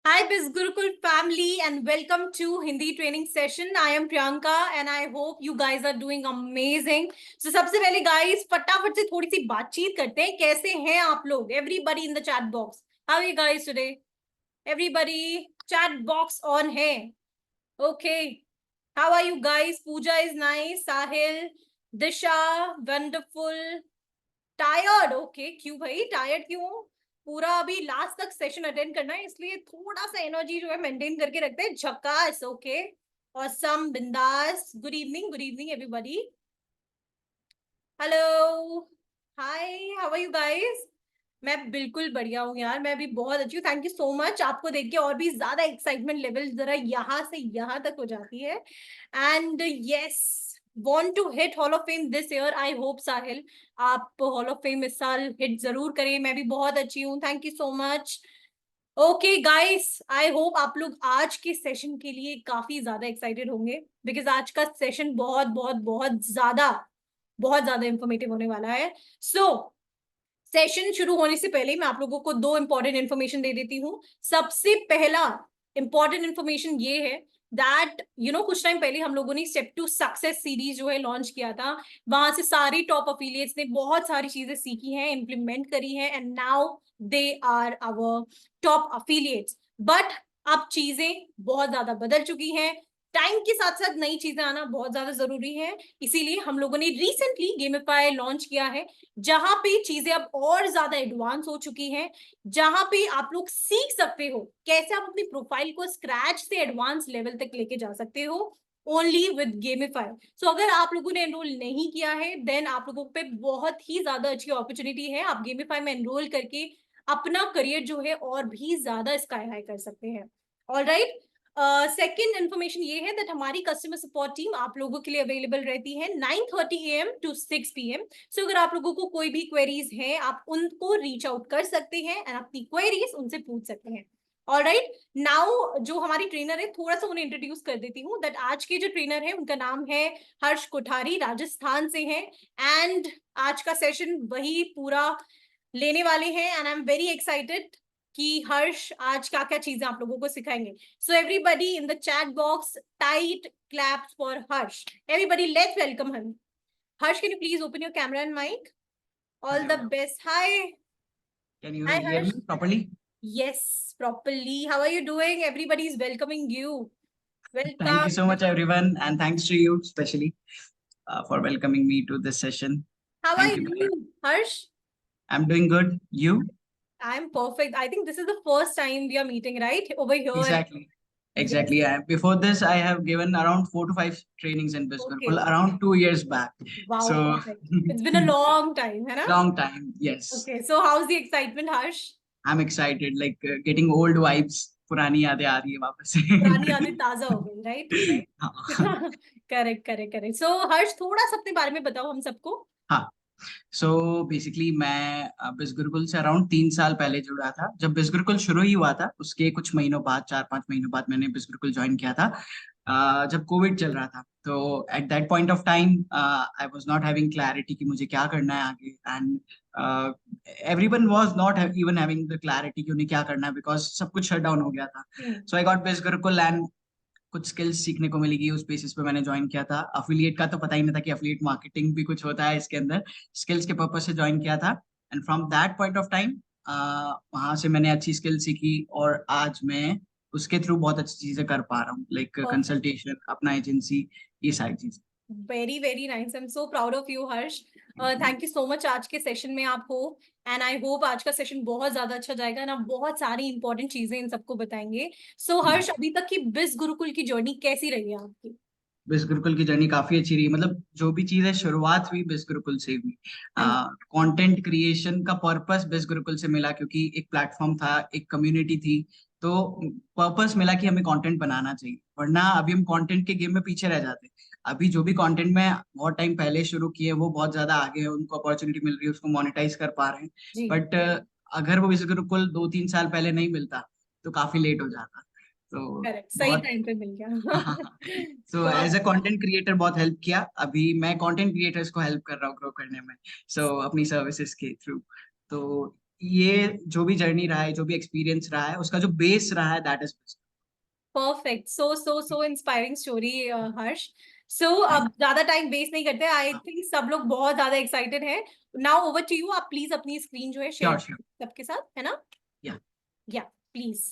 Hi, Biz Gurukul family, and welcome to Hindi training session. I am Priyanka, and I hope you guys are doing amazing. So, सबसे पहले guys, फटाफट से थोड़ी सी बातचीत करते हैं. कैसे हैं आप लोग? Everybody in the chat box. How are you guys today? Everybody, chat box on है. Okay. How are you guys? Pooja is nice. Sahil, Disha, wonderful. Tired okay क्यों भाई टायर्ड क्यों पूरा अभी लास्ट तक सेशन अटेंड करना है इसलिए थोड़ा सा एनर्जी जो है मेंटेन करके रखते हैं झकास ओके ऑसम बिंदास good evening everybody hello hi how are you guys मैं बिल्कुल बढ़िया हूँ यार मैं भी बहुत अच्छी हूँ थैंक यू सो मच आपको देख के और भी ज्यादा एक्साइटमेंट लेवल जरा यहाँ से यहाँ तक हो जाती है and yes want to hit Hall of Fame this year. I hope साहिल आप Hall of Fame इस साल हिट जरूर करें मैं भी बहुत अच्छी हूँ thank you so much okay guys I hope आप लोग आज के सेशन के लिए काफी ज्यादा एक्साइटेड होंगे बिकॉज आज का सेशन बहुत ज्यादा इंफॉर्मेटिव होने वाला है सो सेशन शुरू होने से पहले मैं आप लोगों को दो इंपॉर्टेंट इन्फॉर्मेशन दे देती हूँ सबसे पहला इंपॉर्टेंट इन्फॉर्मेशन ये है दैट कुछ टाइम पहले हम लोगों ने स्टेप टू सक्सेस सीरीज जो है लॉन्च किया था वहां से सारी टॉप अफिलिएट्स ने बहुत सारी चीजें सीखी हैं इम्प्लीमेंट करी हैं and now they are our top affiliates but अब चीजें बहुत ज्यादा बदल चुकी हैं टाइम के साथ साथ नई चीजें आना बहुत ज्यादा जरूरी है इसीलिए हम लोगों ने रिसेंटली गेमिफाई लॉन्च किया है जहां पे चीजें अब और ज्यादा एडवांस हो चुकी हैं जहां पे आप लोग सीख सकते हो कैसे आप अपनी प्रोफाइल को स्क्रैच से एडवांस लेवल तक लेके जा सकते हो ओनली विद गेमिफाई सो अगर आप लोगों ने एनरोल नहीं किया है देन आप लोगों पे बहुत ही ज्यादा अच्छी अपॉर्चुनिटी है आप गेमिफाई में एनरोल करके अपना करियर जो है और भी ज्यादा स्काई हाई कर सकते हैं ऑलराइट सेकेंड इन्फॉर्मेशन ये है दैट हमारी कस्टमर सपोर्ट टीम आप लोगों के लिए अवेलेबल रहती है 9:30 AM to 6 PM सो अगर आप लोगों को कोई भी क्वेरीज है आप उनको रीच आउट कर सकते हैं एंड अपनी क्वेरीज उनसे पूछ सकते हैं ऑलराइट नाउ जो हमारी ट्रेनर है थोड़ा सा उन्हें इंट्रोड्यूस कर देती हूँ दैट आज के जो ट्रेनर है उनका नाम है हर्ष कोठारी राजस्थान से है एंड आज का सेशन वही पूरा लेने वाले हैं and I am very excited कि हर्ष आज क्या क्या चीजें आप लोगों को सिखाएंगे so everybody in the chat box type claps for Harsh everybody let's welcome him Harsh can you please open your camera and mic all the best hi Can you hi hear Harsh me properly? yes properly how are you doing everybody is welcoming you Thank you welcome so much, everyone, and thanks to you especially for welcoming me to this session. how are Thank you. you harsh I'm doing good. You? I'm perfect I think this is the first time we are meeting right over here Exactly. yes Exactly. Before this, I have given around 4 to 5 trainings in okay Bisgurkul around 2 years back. wow So, perfect it's been a long time है ना long time. Yes. Okay, so how's the excitement, Harsh? I'm excited. Like getting old vibes. पुरानी यादें आ रही है वापस से. पुरानी यादें ताजा हो गई, right? हाँ. करेक्ट करेक्ट करेक्ट सो हर्ष थोड़ा सा अपने बारे में बताओ हम सबको हाँ. सो बेसिकली मैं बिस गुरुकुल से अराउंड 3 साल पहले जुड़ा था जब बिस गुरुकुल शुरू ही हुआ था उसके कुछ महीनों बाद 4-5 महीनों बाद मैंने बिस गुरुकुल ज्वाइन किया था जब कोविड चल रहा था तो at that point of time I was not having clarity कि मुझे क्या करना है आगे and everyone was not even having the clarity कि उन्हें क्या करना है बिकॉज सब कुछ शट डाउन हो गया था सो आई गॉट बिस गुरुकुल एंड कुछ स्किल्स सीखने को मिलेगी उस बेसिस पे मैंने ज्वाइन किया था अफिलिएट का तो पता ही नहीं था कि अफिलिएट मार्केटिंग भी कुछ होता है इसके अंदर स्किल्स के पर्पज से ज्वाइन किया था and from that point of time वहां से मैंने अच्छी स्किल सीखी और आज मैं उसके थ्रू बहुत अच्छी चीजें कर पा रहा हूँ लाइक कंसल्टेशन अपना एजेंसी ये सारी चीजें very very nice I am so proud of you Harsh thank you so much आज के सेशन में आप हो एंड आई होप आज का सेशन बहुत ज्यादा अच्छा जाएगा ना बहुत सारी इंपॉर्टेंट चीजें इन सबको बताएंगे सो हर्ष अभी तक की बिस गुरुकुल की जर्नी कैसी रही है आपकी बिस गुरुकुल की जर्नी काफी अच्छी रही मतलब जो भी चीज है शुरुआत हुई बिस गुरुकुल से हुई कंटेंट क्रिएशन का पर्पस बिस गुरुकुल से मिला क्योंकि एक प्लेटफॉर्म था एक कम्युनिटी थी तो पर्पस मिला कि हमें कंटेंट बनाना चाहिए वरना अभी हम कंटेंट के गेम में पीछे रह जाते अभी जो भी कंटेंट में बहुत टाइम पहले शुरू किए वो बहुत ज्यादा आगे है उनको अपॉर्चुनिटी मिल रही है उसको मोनेटाइज कर पा रहे हैं बट अगर वो बिस गुरुकुल 2-3 साल पहले नहीं मिलता तो काफी लेट हो जाता तो करेक्ट सही बहुत टाइम पे मिल गया so as a content creator बहुत हेल्प किया अभी मैं कंटेंट क्रिएटर्स को हेल्प कर रहा हूँ ग्रो करने में सो अपनी सर्विसेज के थ्रू तो ये जो भी जर्नी रहा है, जो भी एक्सपीरियंस रहा है, उसका जो बेस रहा है, that is perfect, so inspiring story Harsh. So thank अब ज्यादा टाइम वेस्ट नहीं करते, आई थिंक सब लोग बहुत ज्यादा एक्साइटेड हैं। नाउ ओवर टू यू, आप प्लीज अपनी स्क्रीन जो है शेयर श्योर श्योर सबके साथ, है ना? या या प्लीज।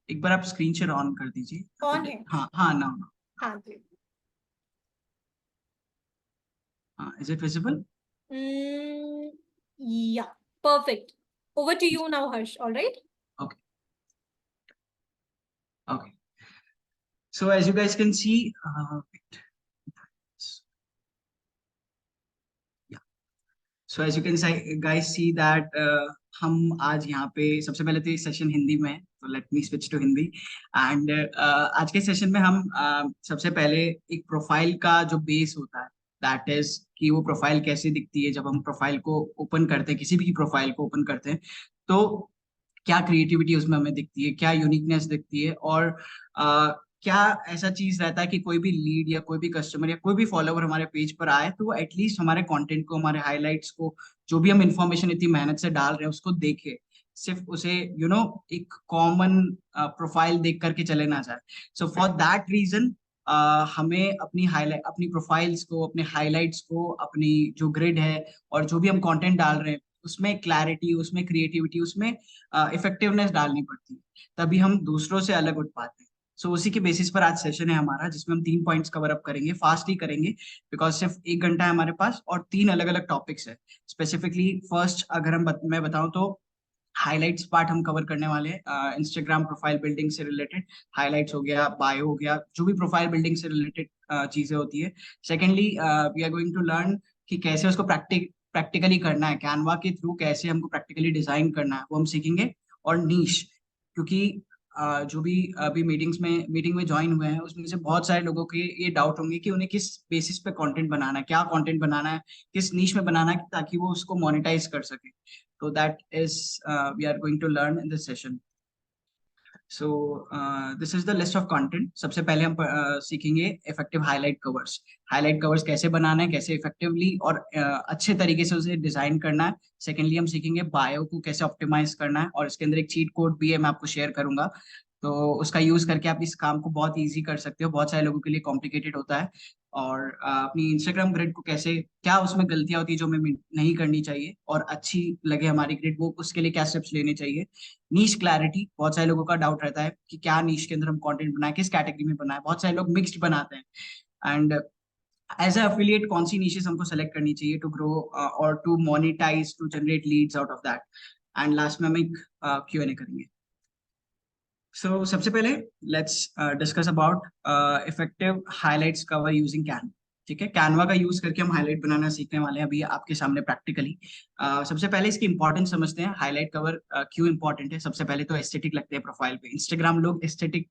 एक बार आप स्क्रीन शेयर ऑन कर दीजिए। कौन है? हाँ हाँ, ना ना, हाँ जी। हाँ, is it visible? Yeah perfect, over to you now Harsh, alright. Okay okay, so as you guys can see, wait. Yeah. So as you can say, guys see that हम आज यहाँ पे सबसे पहले तो ये सेशन हिंदी में है, तो let me switch to Hindi. And आज के सेशन में हम सबसे पहले एक प्रोफाइल का जो बेस होता है, दैट इज कि वो प्रोफाइल कैसे दिखती है। जब हम प्रोफाइल को ओपन करते हैं, किसी भी प्रोफाइल को ओपन करते हैं, तो क्या क्रिएटिविटी उसमें हमें दिखती है, क्या यूनिकनेस दिखती है, और क्या ऐसा चीज रहता है कि कोई भी लीड या कोई भी कस्टमर या कोई भी फॉलोवर हमारे पेज पर आए, तो वो एटलीस्ट हमारे कंटेंट को, हमारे हाइलाइट्स को, जो भी हम इंफॉर्मेशन इतनी मेहनत से डाल रहे हैं उसको देखे, सिर्फ उसे एक कॉमन प्रोफाइल देख करके चले ना जाए। सो फॉर दैट रीजन हमें अपनी प्रोफाइल्स को, अपने हाइलाइट्स को, अपनी जो ग्रिड है और जो भी हम कंटेंट डाल रहे हैं, उसमें क्लैरिटी, उसमें क्रिएटिविटी, उसमें इफेक्टिवनेस डालनी पड़ती है, तभी हम दूसरों से अलग उठ पाते हैं। सो उसी के बेसिस पर आज सेशन है हमारा, जिसमें हम 3 पॉइंट्स कवर अप करेंगे, फास्टली करेंगे, बिकॉज सिर्फ 1 घंटा है हमारे पास और 3 अलग अलग टॉपिक्स है। स्पेसिफिकली फर्स्ट अगर मैं बताऊं तो हाइलाइट्स पार्ट हम कवर करने वाले हैं, इंस्टाग्राम प्रोफाइल बिल्डिंग से रिलेटेड। हाइलाइट्स हो गया, बायो हो गया, जो भी प्रोफाइल बिल्डिंग से रिलेटेड चीजें होती है। Secondly we are going to learn कि कैसे उसको प्रैक्टिकली करना है, कैनवा के थ्रू कैसे हमको प्रैक्टिकली डिजाइन करना है, वो हम सीखेंगे। और नीश, क्योंकि जो भी अभी मीटिंग में ज्वाइन हुए हैं, उसमें से बहुत सारे लोगों के ये डाउट होंगे कि उन्हें किस बेसिस पे कंटेंट बनाना है, क्या कंटेंट बनाना है, किस नीश में बनाना है, ताकि वो उसको मोनेटाइज कर सके। तो that is we are going to learn in this session. So this is the list of content. सबसे पहले हम सीखेंगे effective highlight covers. Highlight covers कैसे बनाना है, कैसे इफेक्टिवली और अच्छे तरीके से उसे डिजाइन करना है। सेकेंडली हम सीखेंगे बायो को कैसे ऑप्टिमाइज करना है, और इसके अंदर एक चीट कोड भी है, मैं आपको शेयर करूंगा, तो उसका यूज करके आप इस काम को बहुत इजी कर सकते हो। बहुत सारे लोगों के लिए कॉम्प्लिकेटेड होता है। और अपनी इंस्टाग्राम ग्रिड को कैसे, क्या उसमें गलतियां होती है जो हमें नहीं करनी चाहिए और अच्छी लगे हमारी ग्रिड, वो उसके लिए क्या स्टेप्स लेने चाहिए। नीश क्लैरिटी, बहुत सारे लोगों का डाउट रहता है कि क्या नीश के अंदर हम कंटेंट बनाए, किस कैटेगरी में बनाए। बहुत सारे लोग मिक्स्ड बनाते हैं। एंड एज ए एफिलिएट कौन सी निशेस हमको सेलेक्ट करनी चाहिए टू ग्रो और to monetize, to generate leads out of that. And last में हम एक Q&A करेंगे। सो सबसे पहले let's discuss about effective highlights cover using Canva. ठीक है, कैनवा का यूज करके हम हाईलाइट बनाना सीखने वाले हैं अभी आपके सामने प्रैक्टिकली। सबसे पहले इसकी इंपॉर्टेंस समझते हैं। हाईलाइट कवर क्यों इंपॉर्टेंट है? सबसे पहले तो एस्थेटिक लगते हैं प्रोफाइल पे। इंस्टाग्राम लोग एस्थेटिक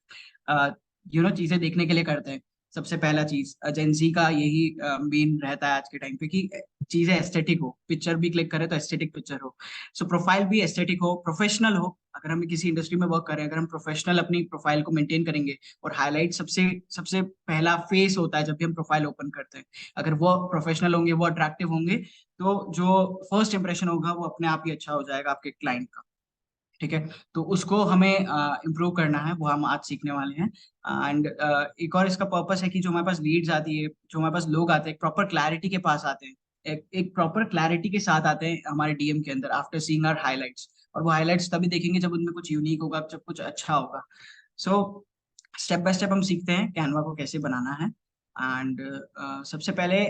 चीजें देखने के लिए करते हैं। सबसे पहला चीज एजेंसी का यही मेन रहता है आज के टाइम पे कि चीजें एस्थेटिक हो, पिक्चर भी क्लिक करें तो एस्थेटिक पिक्चर हो। सो प्रोफाइल भी एस्थेटिक हो, प्रोफेशनल हो। अगर हम किसी इंडस्ट्री में वर्क करें, अगर हम प्रोफेशनल अपनी प्रोफाइल को मेंटेन करेंगे, और हाईलाइट सबसे सबसे पहला फेस होता है जब भी हम प्रोफाइल ओपन करते हैं, अगर वो प्रोफेशनल होंगे, वो अट्रैक्टिव होंगे, तो जो फर्स्ट इंप्रेशन होगा वो अपने आप ही अच्छा हो जाएगा आपके क्लाइंट का। ठीक है, तो उसको हमें इम्प्रूव करना है, वो हम आज सीखने वाले हैं। एंड एक और इसका पर्पस है कि जो हमारे पास लीड्स आती है, जो हमारे पास लोग आते हैं, एक प्रॉपर क्लैरिटी के पास आते हैं, एक प्रॉपर क्लैरिटी के साथ आते हैं हमारे डीएम के अंदर आफ्टर सीइंग आवर हाइलाइट्स। और वो हाइलाइट्स तभी देखेंगे जब उनमें कुछ यूनिक होगा, जब कुछ अच्छा होगा। सो स्टेप बाय स्टेप हम सीखते हैं कैनवा को कैसे बनाना है। एंड सबसे पहले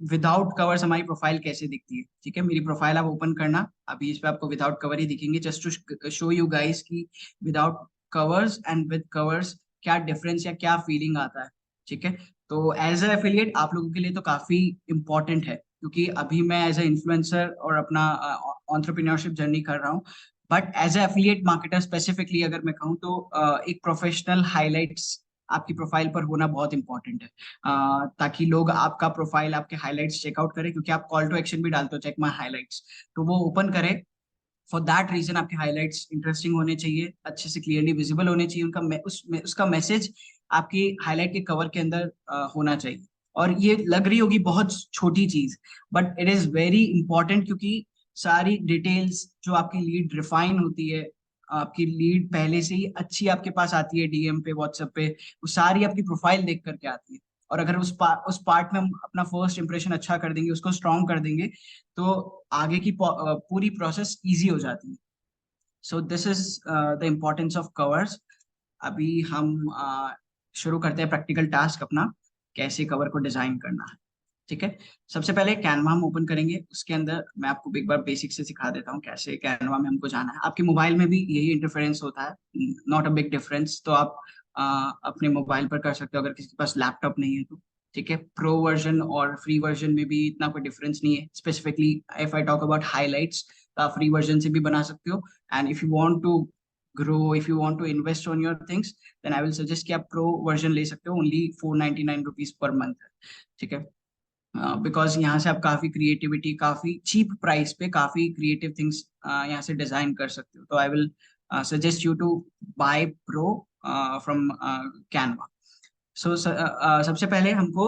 विदाउट कवर्स हमारी प्रोफाइल कैसे दिखती है। ठीक है, मेरी प्रोफाइल आप ओपन करना, अभी इस पे आपको विदाउट कवर ही दिखेंगे, just to show you guys की without covers and with covers क्या डिफरेंस या क्या फीलिंग आता है। ठीक है, तो एज ए एफिलिएट आप लोगों के लिए तो काफी इंपॉर्टेंट है, क्योंकि अभी मैं एज ए इन्फ्लुएंसर और अपना एंटरप्रेन्योरशिप जर्नी कर रहा हूँ। But as a affiliate marketer specifically अगर मैं कहूँ तो एक प्रोफेशनल हाइलाइट्स आपकी प्रोफाइल पर होना बहुत इंपॉर्टेंट है, ताकि लोग आपका प्रोफाइल, आपके हाइलाइट्स चेकआउट करें, क्योंकि आप कॉल टू एक्शन भी डालते हो, चेक माय हाइलाइट्स, तो वो ओपन करें। फॉर दैट रीजन आपके हाइलाइट्स इंटरेस्टिंग होने चाहिए, अच्छे से क्लियरली विजिबल होने चाहिए, उसका मैसेज आपकी हाईलाइट के कवर के अंदर होना चाहिए। और ये लग रही होगी बहुत छोटी चीज, but it is very important, क्योंकि सारी डिटेल्स जो आपकी लीड रिफाइन होती है, आपकी लीड पहले से ही अच्छी आपके पास आती है डीएम पे, व्हाट्सएप पे, वो सारी आपकी प्रोफाइल देख करके आती है। और अगर उस पार्ट में हम अपना फर्स्ट इंप्रेशन अच्छा कर देंगे, उसको स्ट्रॉन्ग कर देंगे, तो आगे की पूरी प्रोसेस इजी हो जाती है। So this is the importance of covers. अभी हम शुरू करते हैं प्रैक्टिकल टास्क अपना, कैसे कवर को डिजाइन करना है। ठीक है, सबसे पहले कैनवा हम ओपन करेंगे। उसके अंदर मैं आपको एक बार बेसिक से सिखा देता हूँ कैसे कैनवा में हमको जाना है। आपके मोबाइल में भी यही इंटरफेरेंस होता है, नॉट अ बिग डिफरेंस। तो आप अपने मोबाइल पर कर सकते हो अगर किसी के पास लैपटॉप नहीं है तो। ठीक है, प्रो वर्जन और फ्री वर्जन में भी इतना कोई डिफरेंस नहीं है। Specifically if I talk about highlights, तो आप फ्री वर्जन से भी बना सकते हो। And if you want to grow, if you want to invest on your things, then I will suggest कि आप प्रो वर्जन ले सकते हो। ओनली 499 रुपीज पर मंथ है। ठीक है, बिकॉज यहाँ से आप काफी क्रिएटिविटी, काफी चीप प्राइस पे काफी क्रिएटिव थिंग्स यहाँ से डिजाइन कर सकते हो। तो I will suggest you to buy pro from Canva. So सबसे पहले हमको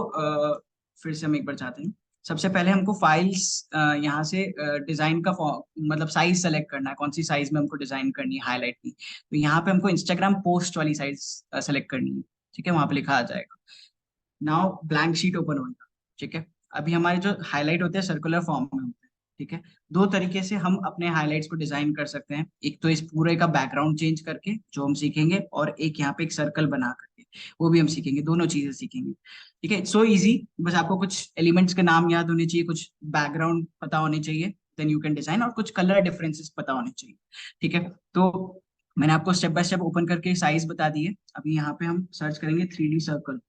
फिर से हम एक बार चाहते हैं। सबसे पहले हमको फाइल्स यहाँ से डिजाइन का मतलब साइज सेलेक्ट करना है, कौन सी साइज में हमको डिजाइन करनी है हाईलाइट की। तो यहाँ पे हमको इंस्टाग्राम पोस्ट वाली साइज सेलेक्ट करनी है। ठीक है, वहां पे लिखा आ जाएगा। नाउ ब्लैंक शीट ओपन होगा। ठीक है, अभी हमारे जो हाईलाइट होते हैं सर्कुलर फॉर्म में होते हैं। ठीक है, दो तरीके से हम अपने हाईलाइट्स को डिजाइन कर सकते हैं। एक तो इस पूरे का बैकग्राउंड चेंज करके, जो हम सीखेंगे, और एक यहाँ पे एक सर्कल बना करके, वो भी हम सीखेंगे। दोनों चीजें सीखेंगे। ठीक है, सो इजी। बस आपको कुछ एलिमेंट्स के नाम याद होने चाहिए, कुछ बैकग्राउंड पता होने चाहिए, देन यू कैन डिजाइन, और कुछ कलर डिफरेंसेस पता होने चाहिए। ठीक है, तो मैंने आपको स्टेप बाय स्टेप ओपन करके साइज बता दी है। अभी यहाँ पे हम सर्च करेंगे 3D सर्कल।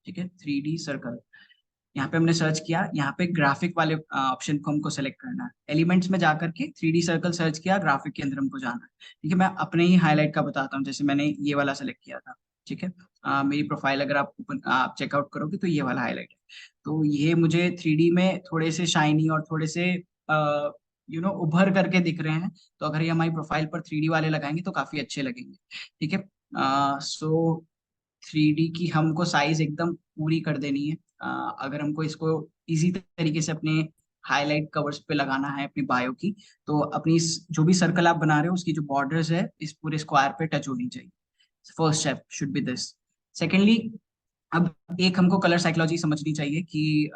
ठीक है, 3D सर्कल, यहाँ पे हमने सर्च किया। यहाँ पे ग्राफिक वाले ऑप्शन को हमको सेलेक्ट करना है। एलिमेंट्स में जाकर के 3D सर्कल सर्च किया, ग्राफिक के अंदर हमको जाना है। ठीक है, मैं अपने ही हाईलाइट का बताता हूँ। जैसे मैंने ये वाला सेलेक्ट किया था। ठीक है, मेरी प्रोफाइल अगर आप चेकआउट करोगे तो ये वाला हाईलाइट है। तो ये मुझे 3D में थोड़े से शाइनी और थोड़े से उभर करके दिख रहे हैं। तो अगर ये हमारी प्रोफाइल पर 3D वाले लगाएंगे तो काफी अच्छे लगेंगे। ठीक है, सो 3D की हमको साइज एकदम पूरी कर देनी है। अगर हमको इसको इजी तरीके से अपने हाईलाइट कवर्स पे लगाना है अपनी बायो की, तो अपनी जो भी सर्कल आप बना रहे हो उसकी जो बॉर्डर्स है इस पूरे स्क्वायर पे टच होनी चाहिए। First step should be this. Secondly, अब एक हमको कलर साइकोलॉजी समझनी चाहिए कि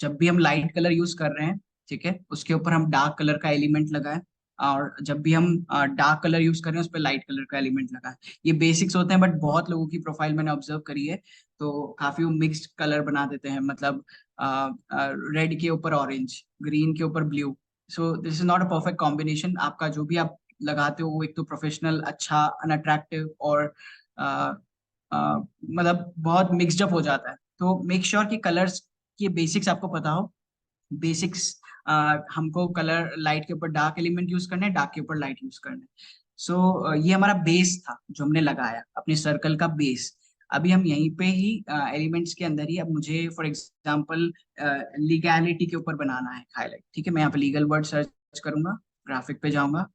जब भी हम लाइट कलर यूज कर रहे हैं, ठीक है, उसके ऊपर हम डार्क कलर का एलिमेंट लगाएं। और जब भी हम डार्क कलर यूज कर रहे हैं उस पर लाइट कलर का एलिमेंट लगाएं। ये बेसिक्स होते हैं, बट बहुत लोगों की प्रोफाइल मैंने ऑब्जर्व करी है, तो काफी वो मिक्स्ड कलर बना देते हैं। मतलब रेड के ऊपर ऑरेंज, ग्रीन के ऊपर blue. So this is not a perfect combination. आपका जो भी आप लगाते हो वो एक तो प्रोफेशनल, अच्छा, अनअट्रैक्टिव और मतलब बहुत मिक्सड अप हो जाता है। तो मेक श्योर कि कलर्स की बेसिक्स आपको पता हो। बेसिक्स, हमको कलर लाइट के ऊपर डार्क एलिमेंट यूज करने हैं, डार्क के ऊपर लाइट यूज करने हैं। सो ये हमारा बेस था जो हमने लगाया, अपने सर्कल का बेस। अभी हम यहीं पे ही एलिमेंट्स के अंदर ही, अब मुझे फॉर एग्जांपल लीगैलिटी के ऊपर बनाना है हाईलाइट। ठीक है, मैं यहाँ पे लीगल वर्ड सर्च करूंगा, ग्राफिक पे जाऊंगा,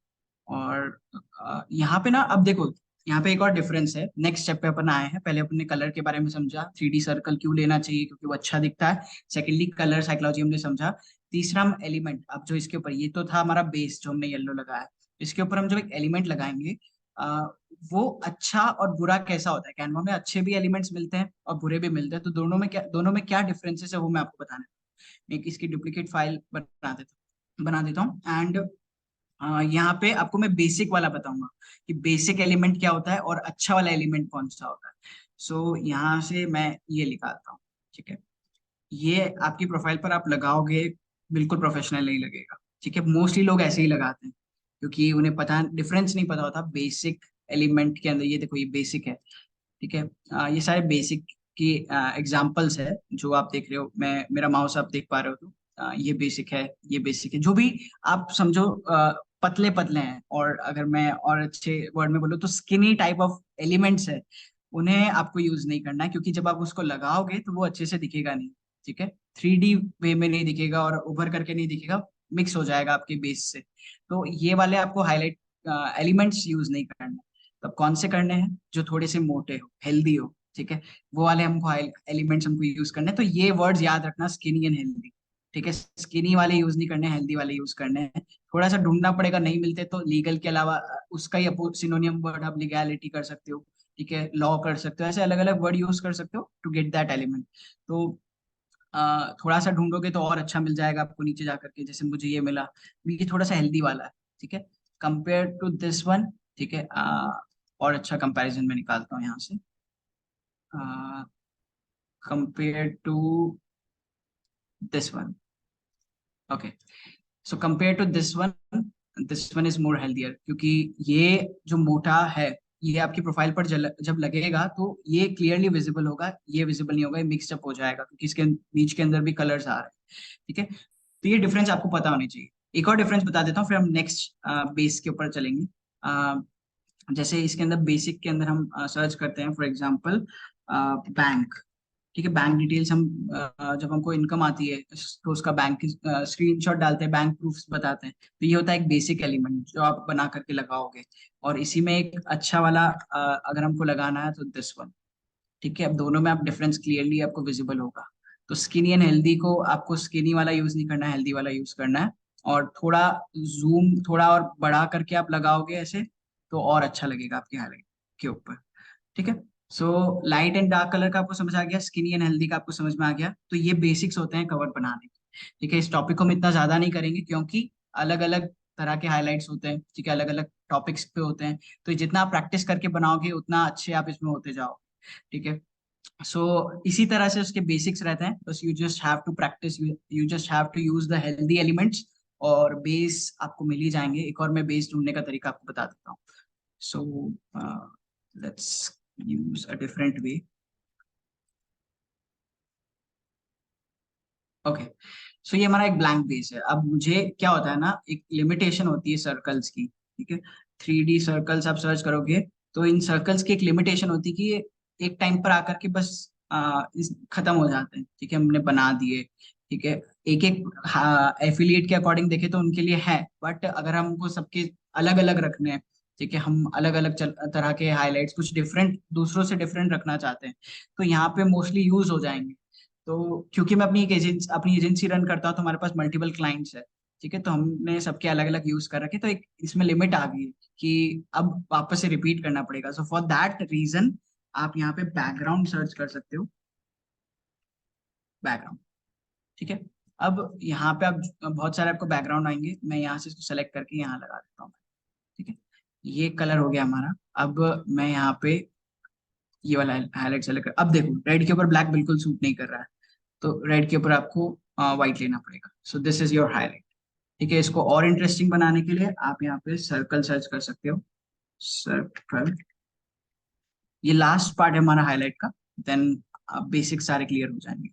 और यहाँ पे ना अब देखो, यहाँ पे एक और डिफरेंस है। नेक्स्ट स्टेप पे अपन आए हैं। पहले अपने कलर के बारे में समझा, 3D सर्कल क्यों लेना चाहिए क्योंकि वो अच्छा दिखता है। सेकेंडली, कलर साइकोलॉजी हमने समझा। तीसरा, हम एलिमेंट, अब जो इसके ऊपर, ये तो था हमारा बेस जो हमने येलो लगाया, इसके ऊपर हम जो एक एलिमेंट लगाएंगे, आ, वो अच्छा और बुरा कैसा होता है। कैनवा में अच्छे भी एलिमेंट्स मिलते हैं और बुरे भी मिलते हैं, तो दोनों में क्या डिफरेंसेस है वो मैं आपको बताने। एक इसकी डुप्लीकेट फाइल बना देता हूँ। एंड यहाँ पे आपको मैं बेसिक वाला बताऊंगा कि बेसिक एलिमेंट क्या होता है और अच्छा वाला एलिमेंट कौन सा होता है। सो यहाँ से मैं ये निकालता हूँ। ठीक है, ये आपकी प्रोफाइल पर आप लगाओगे, बिल्कुल प्रोफेशनल नहीं लगेगा। ठीक है, मोस्टली लोग ऐसे ही लगाते हैं क्योंकि उन्हें पता डिफरेंस नहीं पता होता बेसिक एलिमेंट के अंदर। ये देखो, ये बेसिक है। ठीक है, ये सारे बेसिक की एग्जांपल्स है जो आप देख रहे हो। मैं, मेरा माउस आप देख पा रहे हो, तो ये बेसिक है, ये बेसिक है। जो भी आप समझो पतले पतले हैं, और अगर मैं और अच्छे वर्ड में बोलूँ तो स्किनी टाइप ऑफ एलिमेंट्स है, उन्हें आपको यूज नहीं करना है, क्योंकि जब आप उसको लगाओगे तो वो अच्छे से दिखेगा नहीं। ठीक है, 3D वे में नहीं दिखेगा और उभर करके नहीं दिखेगा, मिक्स हो जाएगा आपके बेस से। तो ये वाले आपको हाईलाइट एलिमेंट्स यूज नहीं करना। तब कौन से करने हैं, जो थोड़े से मोटे हो, हेल्दी हो। ठीक है, वो वाले हमको एलिमेंट्स हमको यूज करने हैं। तो ये वर्ड्स याद रखना, स्किनी एंड हेल्दी। ठीक है, स्किनी वाले यूज नहीं करने, हेल्दी वाले यूज करने हैं। थोड़ा सा ढूंढना पड़ेगा, नहीं मिलते तो लीगल के अलावा उसका ही सिनोनियम वर्ड आप लीगैलिटी कर सकते हो, ठीक है, लॉ कर सकते हो, ऐसे अलग अलग वर्ड यूज कर सकते हो टू गेट दैट एलिमेंट। तो थोड़ा सा ढूंढोगे तो और अच्छा मिल जाएगा आपको नीचे जाकर के, जैसे मुझे ये मिला, ये थोड़ा सा हेल्दी वाला है, ठीक है, कंपेयर टू दिस वन, ठीक है। और अच्छा कंपैरिजन में निकालता हूँ यहाँ से, compare to this one, okay. So compare to this one is more healthier, क्योंकि ये जो मोटा है, ये आपकी प्रोफाइल पर जब लगेगा तो ये क्लियरली विजिबल होगा, ये विजिबल नहीं होगा, ये मिक्सअप हो जाएगा क्योंकि इसके बीच के अंदर भी कलर्स आ रहे हैं, ठीक है। तो ये डिफरेंस आपको पता होनी चाहिए। एक और डिफरेंस बता देता हूँ, फिर हम नेक्स्ट बेस के ऊपर चलेंगे। जैसे इसके अंदर बेसिक के अंदर हम सर्च करते हैं, फॉर एग्जांपल बैंक, ठीक है, बैंक डिटेल्स हम जब हमको इनकम आती है तो उसका बैंक स्क्रीनशॉट डालते हैं, बैंक प्रूफ्स बताते हैं, तो ये होता है एक बेसिक एलिमेंट जो आप बना करके लगाओगे। और इसी में एक अच्छा वाला अगर हमको लगाना है तो दिस वन, ठीक है। अब दोनों में आप डिफरेंस क्लियरली आपको विजिबल होगा। तो स्किनी एंड हेल्दी को आपको स्किनी वाला यूज नहीं करना है, हेल्दी वाला यूज करना है। और थोड़ा जूम थोड़ा और बढ़ा करके आप लगाओगे ऐसे, तो और अच्छा लगेगा आपके हाईलाइट के ऊपर, ठीक है। So light and dark colour का आपको समझ आ गया, स्किनी एंड हेल्दी का आपको समझ में आ गया। तो ये बेसिक्स होते हैं कवर बनाने के, ठीक है। इस टॉपिक को हम इतना ज्यादा नहीं करेंगे क्योंकि अलग अलग तरह के हाईलाइट्स होते हैं, ठीक है, अलग अलग टॉपिक्स पे होते हैं। तो जितना आप प्रैक्टिस करके बनाओगे उतना अच्छे आप इसमें होते जाओगे, ठीक है। सो इसी तरह से उसके बेसिक्स रहते हैं, बस you just have to practice, you just have to use the healthy elements, और बेस आपको मिल ही जाएंगे। एक और मैं बेस ढूंढने का तरीका आपको बता देता हूँ। So let's use a different way, okay. सो ये हमारा एक ब्लैंक बेस है। अब मुझे क्या होता है ना, एक लिमिटेशन होती है सर्कल्स की, ठीक है। 3D सर्कल्स आप सर्च करोगे तो इन सर्कल्स की एक लिमिटेशन होती है कि ये एक टाइम पर आकर के बस खत्म हो जाते हैं, ठीक है, हमने बना दिए, ठीक है। एक एक एफिलिएट के अकॉर्डिंग देखे तो उनके लिए है, बट अगर हमको सबके अलग अलग रखने हैं, ठीक है, हम अलग अलग तरह के हाईलाइट्स कुछ डिफरेंट दूसरों से डिफरेंट रखना चाहते हैं, तो यहाँ पे मोस्टली यूज हो जाएंगे। तो क्योंकि मैं अपनी एजेंसी रन करता हूँ तो हमारे पास मल्टीपल क्लाइंट्स है, ठीक है, तो हमने सबके अलग अलग यूज कर रखे, तो एक इसमें लिमिट आ गई कि अब वापस से रिपीट करना पड़ेगा। सो फॉर दैट रीजन आप यहाँ पे बैकग्राउंड सर्च कर सकते हो, बैकग्राउंड, ठीक है। अब यहाँ पे आप बहुत सारे आपको बैकग्राउंड आएंगे, मैं यहाँ से इसको सेलेक्ट करके यहाँ लगा देता हूँ, ठीक है। ये कलर हो गया हमारा। अब मैं यहाँ पे ये वाला हाईलाइट सेलेक्ट कर, अब देखो रेड के ऊपर ब्लैक बिल्कुल सूट नहीं कर रहा है, तो रेड के ऊपर आपको व्हाइट लेना पड़ेगा। सो दिस इज योर हाईलाइट, ठीक है। इसको और इंटरेस्टिंग बनाने के लिए आप यहाँ पे सर्कल सर्च कर सकते हो, सर्कल, ये लास्ट पार्ट है हमारा हाईलाइट का, देन बेसिक सारे क्लियर हो जाएंगे।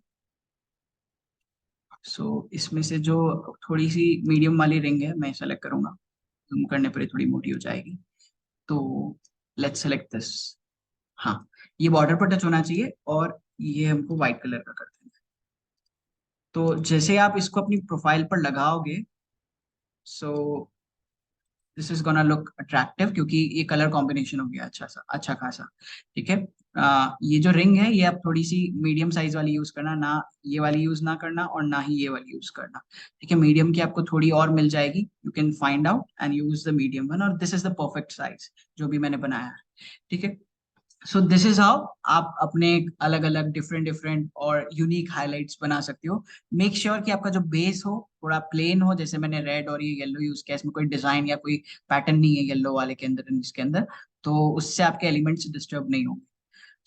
इसमें से जो थोड़ी सी मीडियम वाली रिंग है मैं सेलेक्ट करूंगा, जूम करने पर ये थोड़ी मोटी हो जाएगी। तो लेट्स सेलेक्ट दिस, हाँ, ये बॉर्डर पर टच होना चाहिए और ये हमको व्हाइट कलर का कर देना है। तो जैसे आप इसको अपनी प्रोफाइल पर लगाओगे, सो this is gonna look attractive, क्योंकि ये कलर कॉम्बिनेशन हो गया अच्छा सा, अच्छा खासा, ठीक है। ये जो रिंग है ये आप थोड़ी सी मीडियम साइज वाली यूज करना, ना ये वाली यूज ना करना और ना ही ये वाली यूज करना, ठीक है। मीडियम की आपको थोड़ी और मिल जाएगी, you can find out and use the medium one, और this is the perfect size जो भी मैंने बनाया है, ठीक है। सो दिस इज हाउ आप अपने अलग अलग डिफरेंट डिफरेंट और यूनिक हाइलाइट्स बना सकते हो। मेक श्योर कि आपका जो बेस हो थोड़ा प्लेन हो, जैसे मैंने रेड और ये येलो यूज किया, इसमें कोई डिजाइन या कोई पैटर्न नहीं है येलो वाले के अंदर, इसके अंदर, तो उससे आपके एलिमेंट्स डिस्टर्ब नहीं होंगे।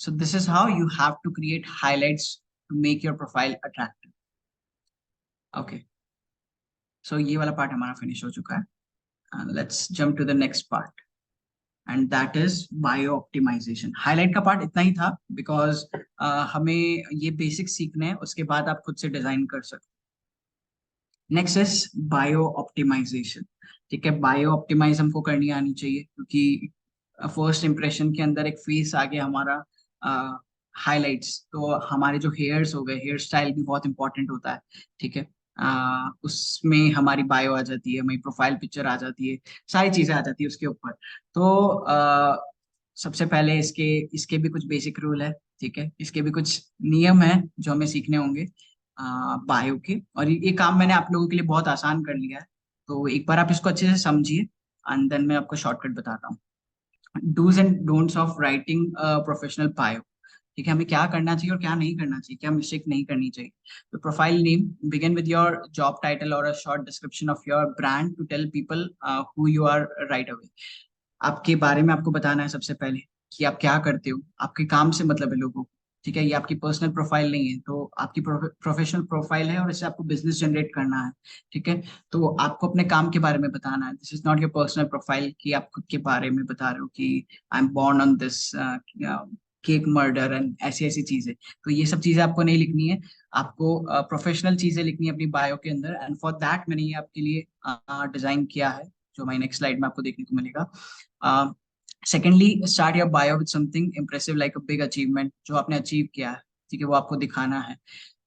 So this is how you have to create highlights to make your profile attractive, okay. सो ये वाला पार्ट हमारा फिनिश हो चुका है, let's jump to the next part, and that is bio optimization. Highlight का part इतना ही था बिकॉज हमें ये बेसिक सीखने हैं, उसके बाद आप खुद से डिजाइन कर सकते हो। नेक्स्ट इज बायो ऑप्टिमाइजेशन, ठीक है। बायो ऑप्टिमाइज हमको करनी आनी चाहिए क्योंकि फर्स्ट इंप्रेशन के अंदर एक फेस आ गया हमारा, हाइलाइट्स, तो हमारे जो हेयर्स हो गए, हेयर स्टाइल भी बहुत इंपॉर्टेंट होता है, ठीक है। उसमें हमारी बायो आ जाती है, हमारी प्रोफाइल पिक्चर आ जाती है, सारी चीजें आ जाती है उसके ऊपर। तो सबसे पहले इसके इसके भी कुछ बेसिक रूल है, ठीक है, इसके भी कुछ नियम है जो हमें सीखने होंगे। बायो के, और ये काम मैंने आप लोगों के लिए बहुत आसान कर लिया है। तो एक बार आप इसको अच्छे से समझिए एंड देन मैं आपको शॉर्टकट बताता हूँ। Do's and don'ts of writing professional bio. ठीक है, हमें क्या करना चाहिए और क्या नहीं करना चाहिए, क्या मिस्टेक नहीं करनी चाहिए। तो profile name begin with your job title और a short description of your brand to tell people who you are right away. आपके बारे में आपको बताना है सबसे पहले कि आप क्या करते हो, आपके काम से मतलब है लोगों को। ठीक है, ये आपकी पर्सनल प्रोफाइल नहीं है, तो आपकी प्रोफेशनल प्रोफाइल है और इससे आपको बिजनेस जनरेट करना है। ठीक है, तो आपको अपने काम के बारे में बताना है। This is not your personal profile कि आप खुद के बारे में बता रहे हो कि I am born on this cake murder and ऐसी ऐसी चीजें। तो ये सब चीजें आपको नहीं लिखनी है, आपको प्रोफेशनल चीजें लिखनी है अपनी बायो के अंदर, एंड फॉर दैट मैंने ये आपके लिए डिजाइन किया है, जो हमारी नेक्स्ट स्लाइड में आपको देखने को मिलेगा। Secondly, start your bio with something impressive like a big achievement, जो आपने अचीव किया है। ठीक है, वो आपको दिखाना है।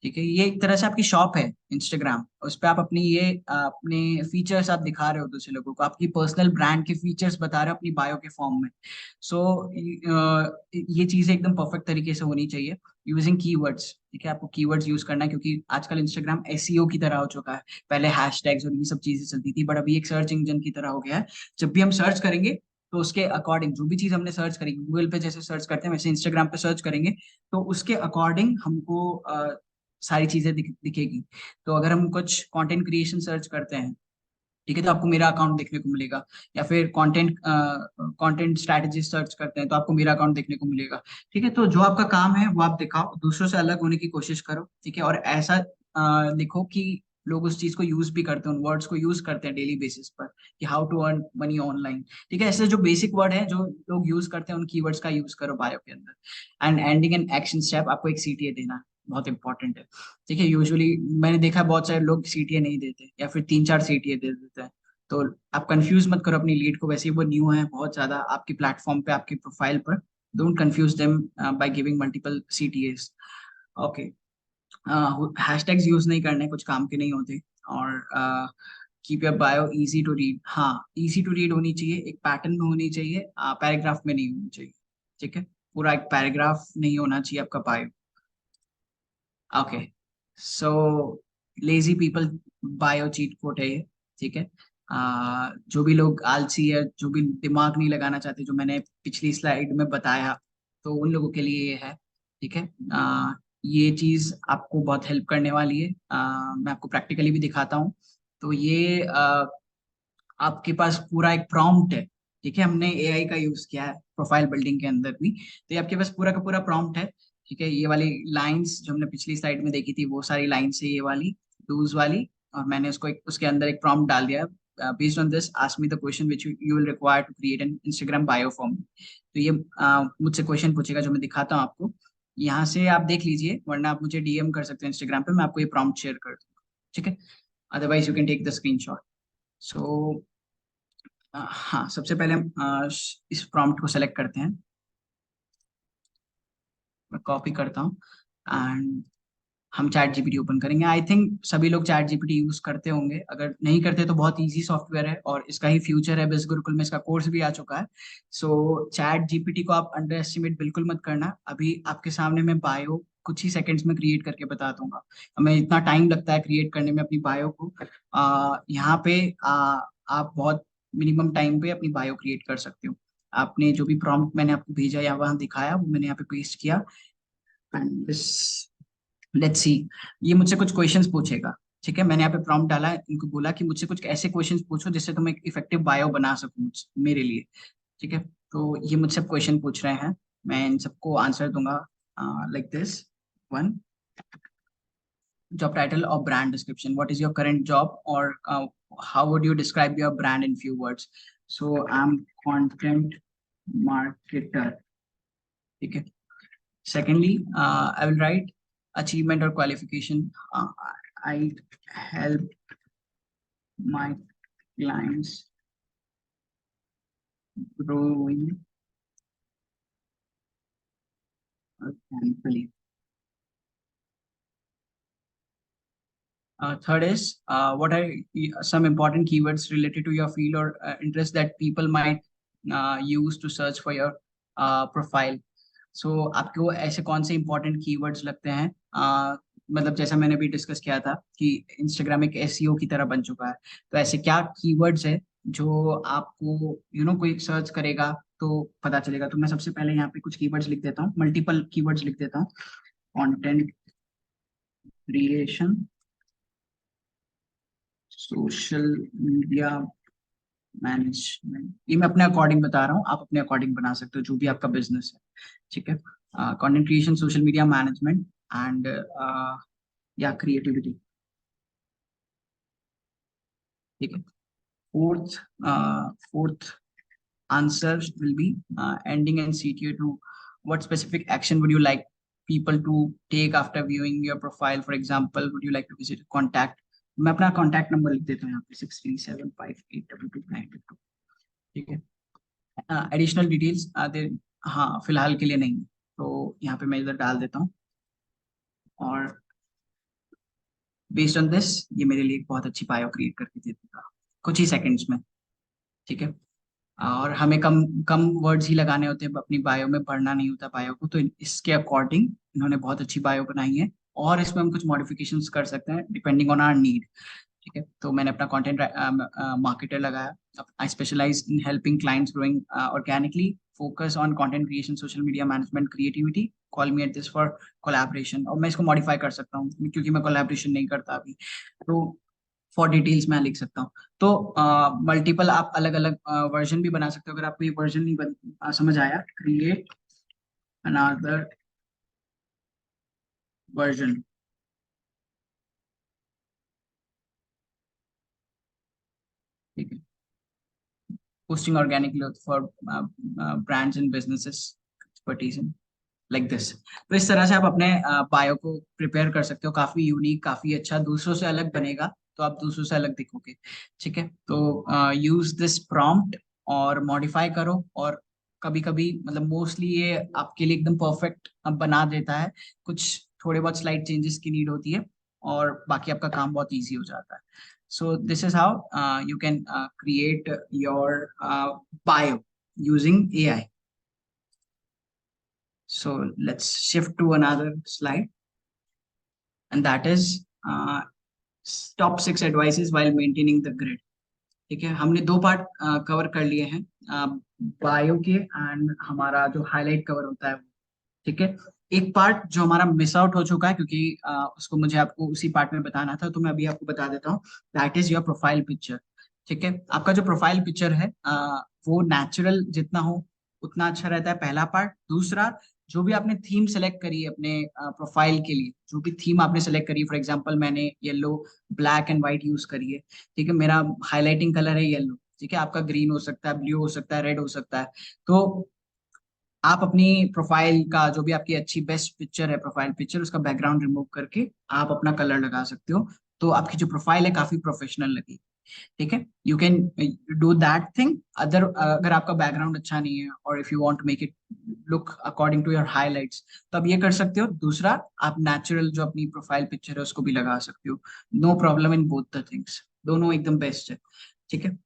ठीक है, ये एक तरह से आपकी शॉप है इंस्टाग्राम, उस पर आप अपनी ये अपने फीचर्स आप दिखा रहे हो दूसरे लोगों को, आपकी पर्सनल ब्रांड के फीचर्स बता रहे हो अपनी बायो के फॉर्म में। सो ये चीजें एकदम परफेक्ट तरीके से होनी चाहिए, यूजिंग कीवर्ड्स। ठीक है, आपको कीवर्ड्स यूज करना है, क्योंकि आजकल इंस्टाग्राम एसईओ की तरह हो चुका है। पहले हैशटैग्स और ये सब चीजें चलती थी, बट अभी एक सर्च इंजन की तरह हो गया है। जब भी हम सर्च करेंगे तो उसके अकॉर्डिंग जो भी चीज हमने सर्च करी, गूगल पे जैसे सर्च करते हैं वैसे इंस्टाग्राम पे सर्च करेंगे, तो उसके अकॉर्डिंग हमको सारी चीजें दिखेगी। तो अगर हम कुछ कंटेंट क्रिएशन सर्च करते हैं, ठीक है, तो आपको मेरा अकाउंट देखने को मिलेगा। या फिर कंटेंट स्ट्रैटेजी सर्च करते हैं तो आपको मेरा अकाउंट देखने को मिलेगा। ठीक है, तो जो आपका काम है वो आप दिखाओ, दूसरों से अलग होने की कोशिश करो। ठीक है, और ऐसा लिखो कि लोग उस चीज को यूज भी करते हैं, उन वर्ड्स को यूज करते हैं डेली बेसिस पर, कि how to earn money online. ठीक है, ऐसे जो बेसिक वर्ड है जो लोग यूज करते हैं उन कीवर्ड्स का यूज करो बायो के अंदर। And ending an action step, आपको एक सीटीए देना है, बहुत इंपॉर्टेंट है। ठीक है, यूजुअली मैंने देखा है बहुत सारे लोग सीटीए नहीं देते या फिर 3-4 सीटीए दे देते हैं। तो आप कंफ्यूज मत करो अपनी लीड को, वैसे ही वो न्यू है बहुत ज्यादा आपकी प्लेटफॉर्म पे, आपकी प्रोफाइल पर। Don't confuse them by giving multiple CTAs. Okay, hashtags use नहीं करने, कुछ काम के नहीं होते। और keep your bio easy to read. हाँ, इजी टू रीड होनी चाहिए, एक पैटर्न में होनी चाहिए, पैराग्राफ में नहीं होनी चाहिए। ठीक है, पूरा एक पैराग्राफ नहीं होना चाहिए आपका bio. Okay, so lazy people bio cheat code है ये। ठीक है, जो भी लोग आलसी है, जो भी दिमाग नहीं लगाना चाहते, जो मैंने पिछली स्लाइड में बताया, तो उन लोगों के लिए ये है। ठीक है, ये चीज आपको बहुत हेल्प करने वाली है। मैं आपको प्रैक्टिकली भी दिखाता हूँ। तो ये आपके पास पूरा एक प्रॉम्प्ट है। ठीक है, हमने एआई का यूज किया है प्रोफाइल बिल्डिंग के अंदर भी, तो ये आपके पास पूरा का पूरा प्रॉम्प्ट है। ठीक है, ये वाली लाइंस जो हमने पिछली स्लाइड में देखी थी वो सारी लाइंस है, ये वाली डूज वाली, और मैंने उसको उसके अंदर एक प्रॉम्प्ट डाल दिया। Based on this ask me the question which you will require to create an Instagram bio form. तो ये मुझसे क्वेश्चन पूछेगा जो मैं दिखाता हूँ आपको। यहाँ से आप देख लीजिए, वरना आप मुझे डीएम कर सकते हैं इंस्टाग्राम पे, मैं आपको ये प्रॉम्प्ट शेयर कर दूंगा। ठीक है, otherwise you can take the screenshot. So हाँ, सबसे पहले हम इस प्रॉम्प्ट को सेलेक्ट करते हैं। मैं कॉपी करता हूँ एंड हम चैट जीपीटी ओपन करेंगे। आई थिंक सभी लोग चैट जीपीटी यूज करते होंगे, अगर नहीं करते तो बहुत इजी सॉफ्टवेयर है और इसका ही फ्यूचर है। बिज गुरुकुल में इसका कोर्स भी आ चुका है। सो चैट जीपीटी को आप अंडर एस्टिमेट बिल्कुल मत करना। अभी आपके सामने मैं बायो कुछ ही सेकंड्स में क्रिएट करके बता दूंगा। हमें इतना टाइम लगता है क्रिएट करने में अपनी बायो को। यहाँ पे आप बहुत मिनिमम टाइम पे अपनी बायो क्रिएट कर सकते हो। आपने जो भी प्रॉम्प्ट मैंने आपको भेजा या वहाँ दिखाया वो मैंने यहाँ पे पेस्ट किया। एंड दिस, लेट्स सी, ये मुझसे कुछ क्वेश्चंस पूछेगा। ठीक है, मैंने यहाँ पे प्रॉम्प्ट डाला, इनको बोला कि मुझसे कुछ ऐसे क्वेश्चंस पूछो जिससे तुम एक इफेक्टिव बायो बना सको मेरे लिए। ठीक है, तो ये मुझसे क्वेश्चन पूछ रहे हैं, मैं इन सबको आंसर दूंगा like this. One, job title or brand description, what is your current job, or how would you describe your brand in few words? So I'm content marketer. ठीक है, secondly, I will write achievement or qualification. I help my clients growing organically. Third is, what are some important keywords related to your field or interest that people might use to search for your profile? So आपको ऐसे कौन से important keywords लगते हैं मतलब जैसा मैंने भी डिस्कस किया था कि इंस्टाग्राम एक एसईओ की तरह बन चुका है, तो ऐसे क्या कीवर्ड्स है जो आपको कोई सर्च करेगा तो पता चलेगा। तो मैं सबसे पहले यहाँ पे कुछ कीवर्ड्स लिख देता हूँ, मल्टीपल कीवर्ड्स लिख देता हूँ। Content creation, social media management, ये मैं अपने अकॉर्डिंग बता रहा हूँ, आप अपने अकॉर्डिंग बना सकते हो जो भी आपका बिजनेस है। ठीक है, content creation, social media management and या क्रिएटिविटी। ठीक है, fourth answer will be ending and CTA to what specific action would you like people to take after viewing your profile? For example, would you like to visit contact? मैं अपना contact number लिख देता हूँ यहाँ पे 6375822922। ठीक है, additional details आते, हाँ फिलहाल के लिए नहीं, तो यहाँ पे मैं इधर डाल देता हूँ। और बेस्ड ऑन दिस ये मेरे लिए एक बहुत अच्छी बायो क्रिएट करके दे देगा कुछ ही सेकंड्स में। ठीक है, और हमें कम कम वर्ड्स ही लगाने होते हैं अपनी बायो में, पढ़ना नहीं होता बायो को, तो इसके अकॉर्डिंग इन्होंने बहुत अच्छी बायो बनाई है, और इसमें हम कुछ मॉडिफिकेशंस कर सकते हैं डिपेंडिंग ऑन आवर नीड। ठीक है, तो मैंने अपना कंटेंट मार्केटर लगाया। I specialize in helping clients growing organically, focus on content creation, social media management, creativity, call me at this for collaboration. और मैं इसको मॉडिफाई कर सकता हूँ क्योंकि मैं कोलैबोरेशन नहीं करता अभी, तो फॉर डिटेल्स मैं लिख सकता हूँ। तो मल्टीपल आप अलग अलग वर्जन भी बना सकते हो। अगर आपको ये वर्जन नहीं समझ आया, क्रिएट अनदर वर्जन। ठीक है, posting organically for brands and businesses, expertise in like this। तो इस तरह से आप अपने बायो को प्रिपेयर कर सकते हो, काफी यूनिक, काफी अच्छा, दूसरों से अलग बनेगा, तो आप दूसरों से अलग दिखोगे। ठीक है, तो यूज दिस प्रॉम्प्ट और मॉडिफाई करो, और कभी कभी मतलब मोस्टली ये आपके लिए एकदम परफेक्ट बना देता है। कुछ थोड़े बहुत स्लाइड चेंजेस की नीड होती है, और बाकी आपका काम बहुत इजी हो जाता है। So this is how you can create your bio using AI. So let's shift to another slide, and that is top 6 advices while maintaining the grid. ठीक है, हमने दो पार्ट कवर कर लिए हैं, बायो के एंड हमारा जो हाईलाइट कवर होता है। ठीक है, एक पार्ट जो हमारा मिस आउट हो चुका है क्योंकि उसको मुझे आपको उसी पार्ट में बताना था, तो मैं अभी आपको बता देता हूँ। That is your profile picture. ठीक है, आपका जो प्रोफाइल पिक्चर है वो नेचुरल जितना हो उतना अच्छा रहता है, पहला पार्ट। दूसरा, जो भी आपने थीम सेलेक्ट करी है अपने प्रोफाइल के लिए, जो भी थीम आपने सेलेक्ट करी, फॉर एग्जांपल मैंने yellow black and white use करी है। ठीक है, मेरा हाईलाइटिंग कलर है येलो। ठीक है, आपका ग्रीन हो सकता है, ब्लू हो सकता है, रेड हो सकता है। तो आप अपनी प्रोफाइल का जो भी आपकी अच्छी बेस्ट पिक्चर है, प्रोफाइल पिक्चर, उसका बैकग्राउंड रिमूव करके आप अपना कलर लगा सकते हो, तो आपकी जो प्रोफाइल है काफी प्रोफेशनल लगेगी। ठीक है, you can do that thing. अगर आपका बैकग्राउंड अच्छा नहीं है और if you want to make it look according to your highlights, तो आप ये कर सकते हो। दूसरा, आप नेचुरल जो अपनी प्रोफाइल पिक्चर है उसको भी लगा सकते हो, no problem in both the things, दोनों एकदम बेस्ट है। ठीक है,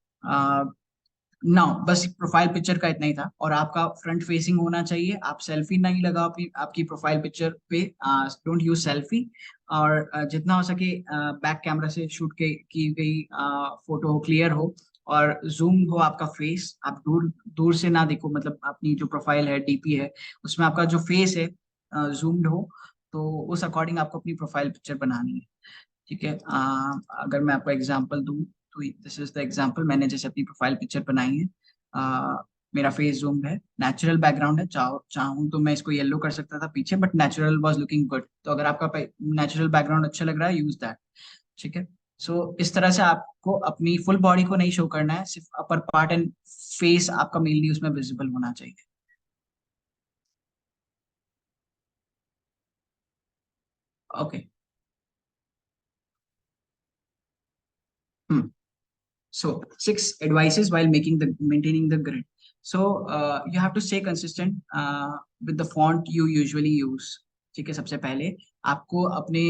नाउ बस प्रोफाइल पिक्चर का इतना ही था, और आपका फ्रंट फेसिंग होना चाहिए। आप सेल्फी नहीं लगाओ अपनी आपकी प्रोफाइल पिक्चर पे, डोंट यूज सेल्फी। और जितना हो सके बैक कैमरा से शूट की गई फोटो क्लियर हो, और जूम हो आपका फेस, आप दूर दूर से ना देखो, मतलब अपनी जो प्रोफाइल है, डीपी है, उसमें आपका जो फेस है जूम्ड हो, तो उस अकॉर्डिंग आपको अपनी प्रोफाइल पिक्चर बनानी है। ठीक है, अगर मैं आपको एग्जांपल दूं, तो दिस इज द एग्जांपल। मैंने जैसे अपनी प्रोफाइल पिक्चर बनाई है, मेरा फेस जूम है, नेचुरल बैकग्राउंड है, चाहूँ तो मैं इसको येलो कर सकता था पीछे, but natural was looking good. तो अगर आपका नेचुरल बैकग्राउंड अच्छा लग रहा है, यूज दैट। ठीक है, सो इस तरह से आपको अपनी फुल बॉडी को नहीं शो करना है, सिर्फ अपर पार्ट एंड फेस आपका मेनली उसमें विजिबल होना चाहिए। Okay, so 6 advices while maintaining the grid. So you have to stay consistent with the font you usually use. ठीक है, सबसे पहले आपको अपने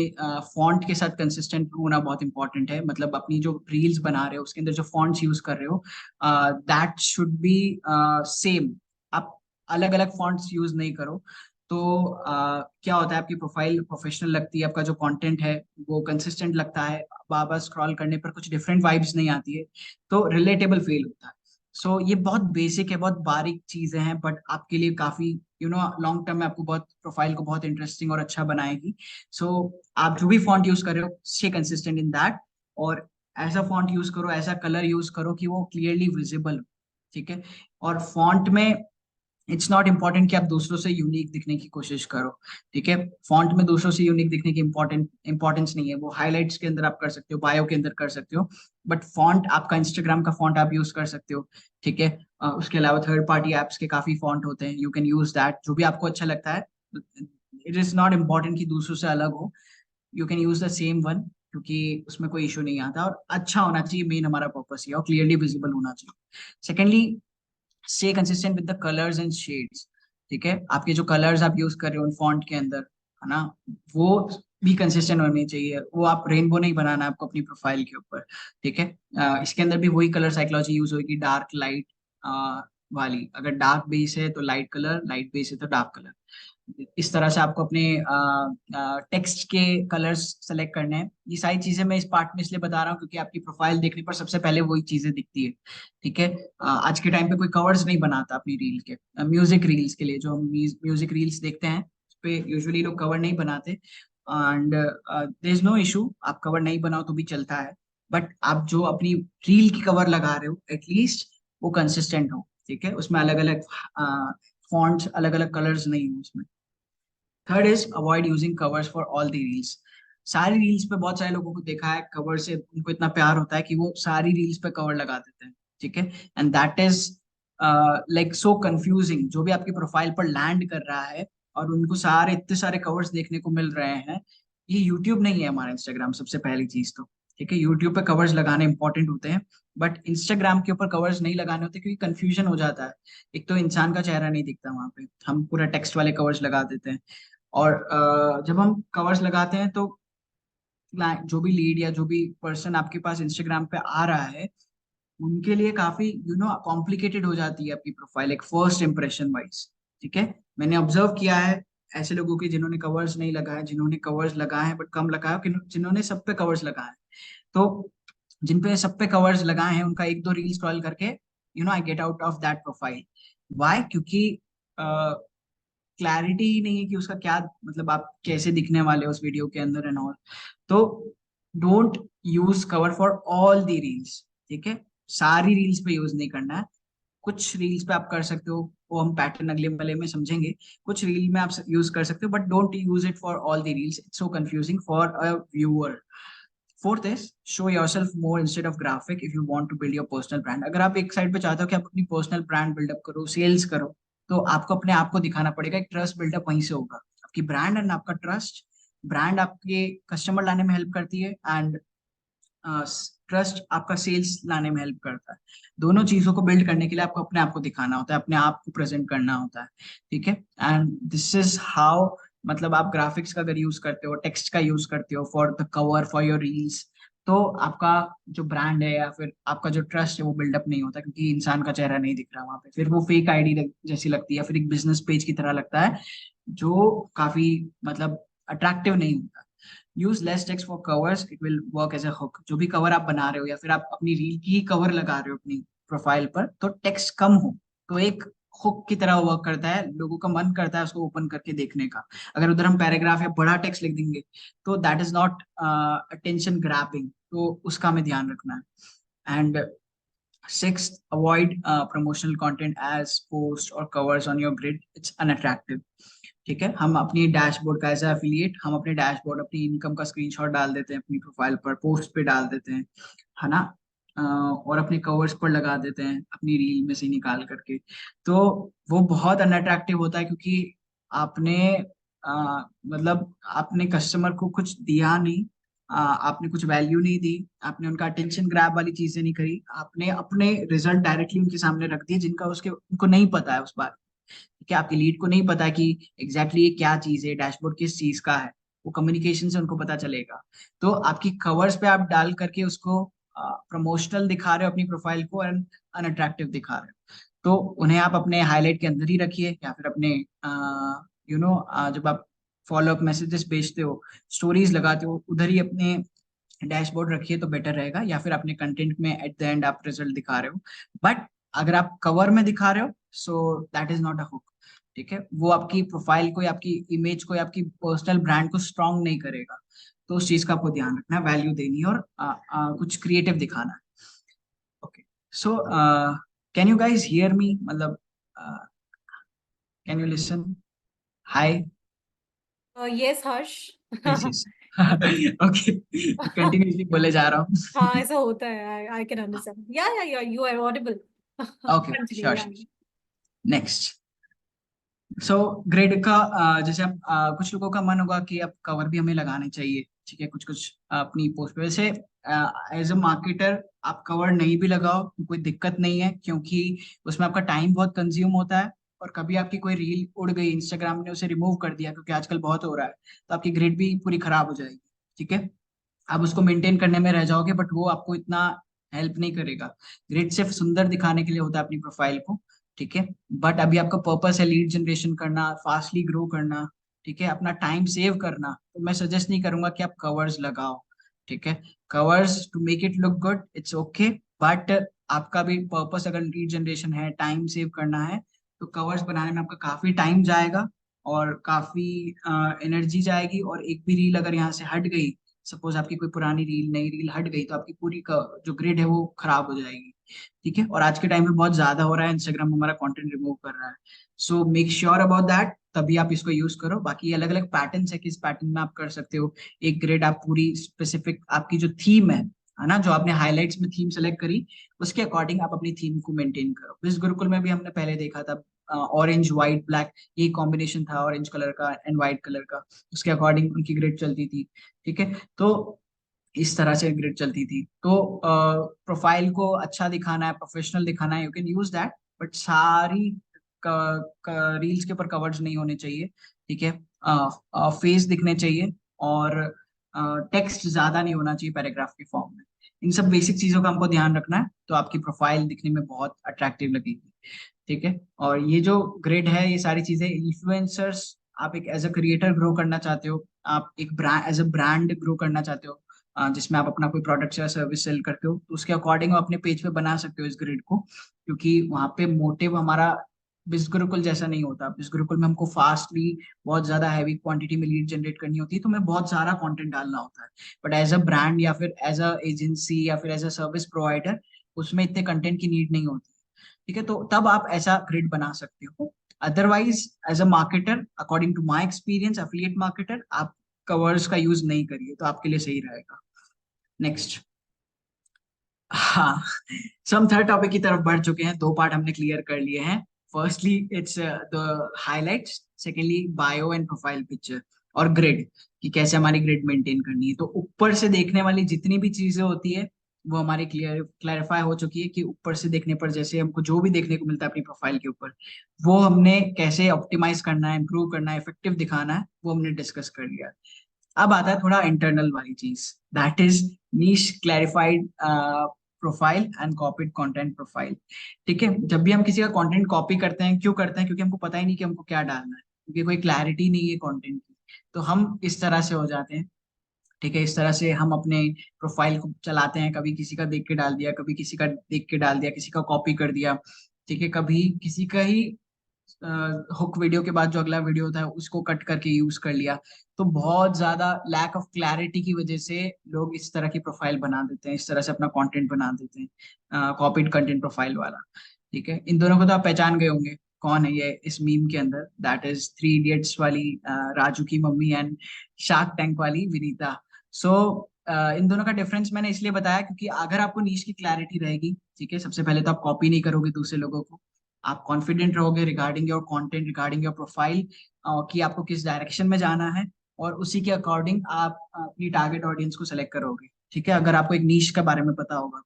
फॉन्ट के साथ कंसिस्टेंट होना बहुत इंपॉर्टेंट है। मतलब अपनी जो रील्स बना रहे हो उसके अंदर जो फॉन्ट्स यूज कर रहे हो, दैट शुड बी सेम। आप अलग अलग फॉन्ट्स यूज नहीं करो। तो क्या होता है, आपकी प्रोफाइल प्रोफेशनल लगती है, आपका जो कंटेंट है वो कंसिस्टेंट लगता है, बार बार स्क्रॉल करने पर कुछ डिफरेंट वाइब्स नहीं आती है, तो रिलेटेबल फील होता है। सो ये बहुत बेसिक है, बहुत बारीक चीजें हैं, बट आपके लिए काफी लॉन्ग टर्म में आपको बहुत प्रोफाइल को बहुत इंटरेस्टिंग और अच्छा बनाएगी। सो आप जो भी फॉन्ट यूज कर रहे हो, स्टे कंसिस्टेंट इन दैट, और ऐसा फॉन्ट यूज करो, ऐसा कलर यूज करो कि वो क्लियरली विजिबल हो। ठीक है। और फॉन्ट में इट्स नॉट इम्पॉर्टेंट कि आप दूसरों से यूनिक दिखने की कोशिश करो। ठीक है। फॉन्ट में दूसरों से यूनिक दिखने की इंपॉर्टेंस नहीं है, वो हाइलाइट्स के अंदर आप कर सकते हो, बायो के अंदर कर सकते हो, बट फॉन्ट आपका इंस्टाग्राम का फॉन्ट आप यूज कर सकते हो। ठीक है। उसके अलावा थर्ड पार्टी एप्स के काफी फॉन्ट होते हैं, यू कैन यूज दैट, जो भी आपको अच्छा लगता है। इट इज नॉट इम्पॉर्टेंट कि दूसरों से अलग हो, you can use the same one, क्योंकि उसमें कोई इशू नहीं आता, और अच्छा होना चाहिए, मेन हमारा पर्पस ये है, और क्लियरली विजिबल होना चाहिए। Secondly, stay consistent with the colours and shades. ठीक है। आपके जो कलर्स आप यूज कर रहे हो उन फॉन्ट के अंदर, है ना, वो भी कंसिस्टेंट होने चाहिए। वो आप रेनबो नहीं बनाना है आपको अपनी प्रोफाइल के ऊपर। ठीक है। इसके अंदर भी वही कलर साइकोलॉजी यूज होगी, डार्क लाइट वाली। अगर डार्क बेस है तो लाइट कलर, लाइट बेस है तो डार्क कलर। इस तरह से आपको अपने टेक्स्ट के कलर्स सेलेक्ट करने हैं। ये सारी चीजें मैं इस पार्ट में इसलिए बता रहा हूँ क्योंकि आपकी प्रोफाइल देखने पर सबसे पहले वही चीजें दिखती है। ठीक है। आज के टाइम पे कोई कवर्स नहीं बनाता अपनी रील के, म्यूजिक रील्स के लिए, जो हम म्यूजिक रील्स देखते हैं उस पे यूजुअली लोग कवर नहीं बनाते, and there is no issue, आप कवर नहीं बनाओ तो भी चलता है, बट आप जो अपनी रील की कवर लगा रहे हो एटलीस्ट वो कंसिस्टेंट हो। ठीक है। उसमें अलग अलग फॉन्ट्स, अलग अलग कलर्स नहीं हो उसमें। Third is avoid using covers for all the reels. सारी रील्स पे बहुत सारे लोगों को देखा है, कवर से उनको इतना प्यार होता है कि वो सारी रील्स पे कवर लगा देते हैं। ठीक है। And that is like so confusing. जो भी आपकी प्रोफाइल पर लैंड कर रहा है और उनको सारे इतने सारे कवर्स देखने को मिल रहे हैं, ये यूट्यूब नहीं है हमारा इंस्टाग्राम, सबसे पहली चीज तो। ठीक है। यूट्यूब पे कवर्स लगाने इंपॉर्टेंट होते हैं, बट इंस्टाग्राम के ऊपर कवर्स नहीं लगाने होते, क्योंकि कंफ्यूजन हो जाता है। एक तो इंसान का चेहरा नहीं दिखता वहां पे, हम पूरा टेक्स्ट वाले कवर्स लगा देते हैं। और जब हम कवर्स लगाते हैं तो जो भी लीड या जो भी पर्सन आपके पास इंस्टाग्राम पे आ रहा है, उनके लिए काफी कॉम्प्लिकेटेड हो जाती है आपकी प्रोफाइल एक फर्स्ट इंप्रेशन वाइज। ठीक है। मैंने ऑब्जर्व किया है ऐसे लोगों के जिन्होंने कवर्स नहीं लगाए, जिन्होंने कवर्स लगाए हैं बट कम लगाए, जिन्होंने सब पे कवर्स लगाए हैं। तो जिन पे सब पे कवर्स लगाए हैं उनका एक दो रील स्क्रॉल करके I get out of that profile. Why? क्योंकि क्लैरिटी ही नहीं है कि उसका क्या मतलब, आप कैसे दिखने वाले हो उस वीडियो के अंदर एंड ऑल। तो don't use cover for all the reels. ठीक है। सारी रील्स पे यूज नहीं करना है, कुछ रील्स पे आप कर सकते हो, वो हम पैटर्न अगले वाले में समझेंगे। कुछ रील में आप यूज कर सकते हो, but don't use it for all the reels, it's so confusing for a viewer. Fourth is show yourself more instead of graphic if you want to build your personal brand. अगर आप एक side पे चाहते हो कि आप अपनी personal brand buildup करो, सेल्स करो, तो आपको अपने आप को दिखाना पड़ेगा, एक ट्रस्ट बिल्डअप वहीं से होगा। आपकी ब्रांड एंड आपका ट्रस्ट, ब्रांड आपके कस्टमर लाने में हेल्प करती है, एंड ट्रस्ट आपका सेल्स लाने में हेल्प करता है। दोनों चीजों को बिल्ड करने के लिए आपको अपने आप को दिखाना होता है, अपने आप को प्रेजेंट करना होता है। ठीक है। एंड दिस इज हाउ, मतलब आप ग्राफिक्स का अगर यूज करते हो, टेक्स्ट का यूज करते हो for the cover for your reels, तो आपका जो ब्रांड है या फिर आपका जो ट्रस्ट है वो बिल्डअप नहीं होता, क्योंकि इंसान का चेहरा नहीं दिख रहा वहां पे, फिर वो फेक आईडी जैसी लगती है, या फिर एक बिजनेस पेज की तरह लगता है, जो काफी मतलब अट्रैक्टिव नहीं होता। Use less text for covers, it will work as a hook. जो भी कवर आप बना रहे हो या फिर आप अपनी रील की ही कवर लगा रहे हो अपनी प्रोफाइल पर, तो टेक्स्ट कम हो, तो एक हुक की तरह वर्क करता है, लोगों का मन करता है उसको ओपन करके देखने का। अगर उधर हम पैराग्राफ या बड़ा टेक्स्ट लिख देंगे तो that is not attention grabbing, तो उसका हमें ध्यान रखना है। And sixth, avoid promotional content as post और covers on your grid, it's unattractive. ठीक है। हम अपनी डैशबोर्ड का एज एफिलिएट, हम अपने डैशबोर्ड अपनी इनकम का स्क्रीनशॉट डाल देते हैं अपनी प्रोफाइल पर, पोस्ट पे डाल देते हैं, है ना, और अपने कवर्स पर लगा देते हैं अपनी रील में से निकाल करके। तो वो बहुत अनअट्रैक्टिव होता है, क्योंकि आपने मतलब आपने कस्टमर को कुछ दिया नहीं, आपने कुछ वैल्यू नहीं दी, आपने उनका अटेंशन ग्रैब वाली चीजें नहीं करी, आपने अपने रिजल्ट डायरेक्टली उनके सामने रख दिए, जिनका उसके उनको नहीं पता है उस बारे में। कि आपकी लीड को नहीं पता कि एग्जैक्टली ये क्या चीज है, डैशबोर्ड किस चीज का है, वो कम्युनिकेशन से उनको पता चलेगा। तो आपकी कवर्स पे आप डाल करके उसको प्रमोशनल दिखा रहे हो अपनी प्रोफाइल को, एंड अनअट्रैक्टिव दिखा रहे हो, तो उन्हें आप अपने हाईलाइट के अंदर ही रखिए, या फिर अपने जब आप फॉलोअप मैसेजेस भेजते हो, स्टोरीज लगाते हो, उधर ही अपने डैशबोर्ड रखिए तो बेटर रहेगा, या फिर अपने कंटेंट में एट द एंड आप रिजल्ट दिखा रहे हो। बट अगर आप कवर में दिखा रहे हो, so that is not a hook. ठीक है, वो आपकी प्रोफाइल को या आपकी इमेज को या आपकी पर्सनल ब्रांड को स्ट्रांग नहीं करेगा। तो उस चीज का आपको ध्यान रखना है, वैल्यू देनी है, और कुछ क्रिएटिव दिखाना है। Okay, so can you guys hear me, मतलब can you listen? Hi. Yes Harsh. Yes yes. Okay, continuously बोले जा रहा हूँ। हाँ ऐसा होता है, I can understand, ya you are audible. Okay, continue sure ya. Sure. Next, so grade का जैसे आप कुछ लोगों का मन होगा कि अब कवर भी हमें लगाने चाहिए। ठीक है, कुछ कुछ अपनी पोस्ट पे, वैसे एज अ मार्केटर आप कवर नहीं भी लगाओ तो कोई दिक्कत नहीं है, क्योंकि उसमें आपका टाइम बहुत कंज्यूम होता है। और कभी आपकी कोई रील उड़ गई, इंस्टाग्राम ने उसे रिमूव कर दिया, क्योंकि आजकल बहुत हो रहा है, तो आपकी ग्रेड भी पूरी खराब हो जाएगी। ठीक है, आप उसको मेंटेन करने में रह जाओगे, बट वो आपको इतना हेल्प नहीं करेगा। ग्रेड सिर्फ सुंदर दिखाने के लिए होता है अपनी प्रोफाइल को। ठीक है, बट अभी आपका पर्पस है लीड जनरेशन करना, फास्टली ग्रो करना, ठीक है, अपना टाइम सेव करना, तो मैं सजेस्ट नहीं करूंगा कि आप कवर्स लगाओ। ठीक है, covers to make it look good, it's okay, but आपका भी पर्पस अगर लीड जनरेशन है, टाइम सेव करना है, तो कवर्स बनाने में आपका काफी टाइम जाएगा, और काफी एनर्जी जाएगी। और एक भी रील अगर यहाँ से हट गई, सपोज आपकी कोई पुरानी रील नई रील हट गई, तो आपकी पूरी जो ग्रिड है वो खराब हो जाएगी। ठीक है, और आज के टाइम में बहुत ज्यादा हो रहा है, इंस्टाग्राम हमारा कंटेंट रिमूव कर रहा है। So make sure about that, तभी आप इसको यूज करो। बाकी अलग अलग पैटर्न है, किस पैटर्न में आप कर सकते हो। एक ग्रिड आप पूरी स्पेसिफिक, आपकी जो थीम है ना, जो आपने हाइलाइट्स में थीम सेलेक्ट करी, उसके अकॉर्डिंग आप अपनी थीम को मेंटेन करो। इस गुरुकुल में भी हमने पहले देखा था, ऑरेंज व्हाइट ब्लैक, ये कॉम्बिनेशन था ऑरेंज कलर का एंड व्हाइट कलर का, उसके अकॉर्डिंग उनकी ग्रिड चलती थी। ठीक है, तो इस तरह से ग्रिड चलती थी। तो प्रोफाइल को अच्छा दिखाना है, प्रोफेशनल दिखाना है, you can use that, but सारी रील्स के ऊपर कवर्स नहीं होने चाहिए। ठीक है, फेस दिखने चाहिए, और टेक्स्ट ज्यादा नहीं होना चाहिए पैराग्राफ के फॉर्म में। इन सब बेसिक चीजों का हमको ध्यान रखना है, तो आपकी प्रोफाइल दिखने में बहुत अट्रैक्टिव लगेगी। ठीक है, और ये जो ग्रिड है, ये सारी चीजें इन्फ्लुएंसर्स, आप एक एज अ क्रिएटर ग्रो करना चाहते हो, आप एक brand as a brand grow करना चाहते हो, जिसमें आप अपना कोई प्रोडक्ट या सर्विस सेल करते हो, तो उसके अकॉर्डिंग आप अपने पेज पे बना सकते हो इस ग्रिड को। क्योंकि वहां पे मोटिव हमारा बिज गुरुकुल जैसा नहीं होता। बिज गुरुकुल में हमको फास्टली बहुत ज्यादा हैवी क्वांटिटी में लीड जनरेट करनी होती है, तो हमें बहुत सारा कंटेंट डालना होता है। बट एज अ ब्रांड या फिर एज अ एजेंसी या फिर एज अ सर्विस प्रोवाइडर, उसमें इतने कंटेंट की नीड नहीं होती। ठीक है, तो तब आप ऐसा ग्रिड बना सकते हो। Otherwise as a marketer, according to my experience, affiliate marketer, आप कवर्स का यूज नहीं करिए, तो आपके लिए सही रहेगा। नेक्स्ट, हाँ, सो हम थर्ड टॉपिक की तरफ बढ़ चुके हैं, दो पार्ट हमने क्लियर कर लिए हैं। Firstly it's the highlights, secondly bio and profile picture, और ग्रिड, कि कैसे हमारी ग्रिड मेंटेन करनी है। तो ऊपर से देखने वाली जितनी भी चीजें होती है, वो हमारी क्लैरिफाई हो चुकी है, कि ऊपर से देखने पर जैसे हमको जो भी देखने को मिलता है अपनी प्रोफाइल के ऊपर, वो हमने कैसे ऑप्टिमाइज करना है, इंप्रूव करना है, इफेक्टिव दिखाना है, वो हमने डिस्कस कर लिया। अब आता है थोड़ा इंटरनल वाली चीज, that is niche clarified profile and copied content profile. ठीक है, जब भी हम किसी का कंटेंट कॉपी करते हैं, क्यों करते हैं? क्योंकि हमको पता ही नहीं कि हमको क्या डालना है, क्योंकि कोई क्लैरिटी नहीं है कंटेंट की, तो हम इस तरह से हो जाते हैं। ठीक है, इस तरह से हम अपने प्रोफाइल को चलाते हैं, कभी किसी का देख के डाल दिया, कभी किसी का देख के डाल दिया, किसी का कॉपी कर दिया। ठीक है, कभी किसी का ही हुक वीडियो के बाद जो अगला वीडियो होता है उसको कट करके यूज कर लिया। तो बहुत ज्यादा लैक ऑफ क्लैरिटी की वजह से लोग इस तरह की प्रोफाइल बना देते हैं, इस तरह से अपना कंटेंट बना देते हैं, कॉपीड कंटेंट प्रोफाइल वाला। ठीक है, इन दोनों को तो आप पहचान गए होंगे, कौन है ये इस मीम के अंदर? दैट इज थ्री इडियट्स वाली राजू की मम्मी एंड शार्क टैंक वाली विनीता। सो इन दोनों का डिफरेंस मैंने इसलिए बताया, क्योंकि अगर आपको नीश की क्लैरिटी रहेगी, ठीक है, सबसे पहले तो आप कॉपी नहीं करोगे दूसरे लोगों को, आप कॉन्फिडेंट रहोगे regarding your content, regarding your profile, कि आपको किस डायरेक्शन में जाना है, और उसी के अकॉर्डिंग आप अपनी टारगेट ऑडियंस को सेलेक्ट करोगे। ठीक है, अगर आपको एक नीश के बारे में पता होगा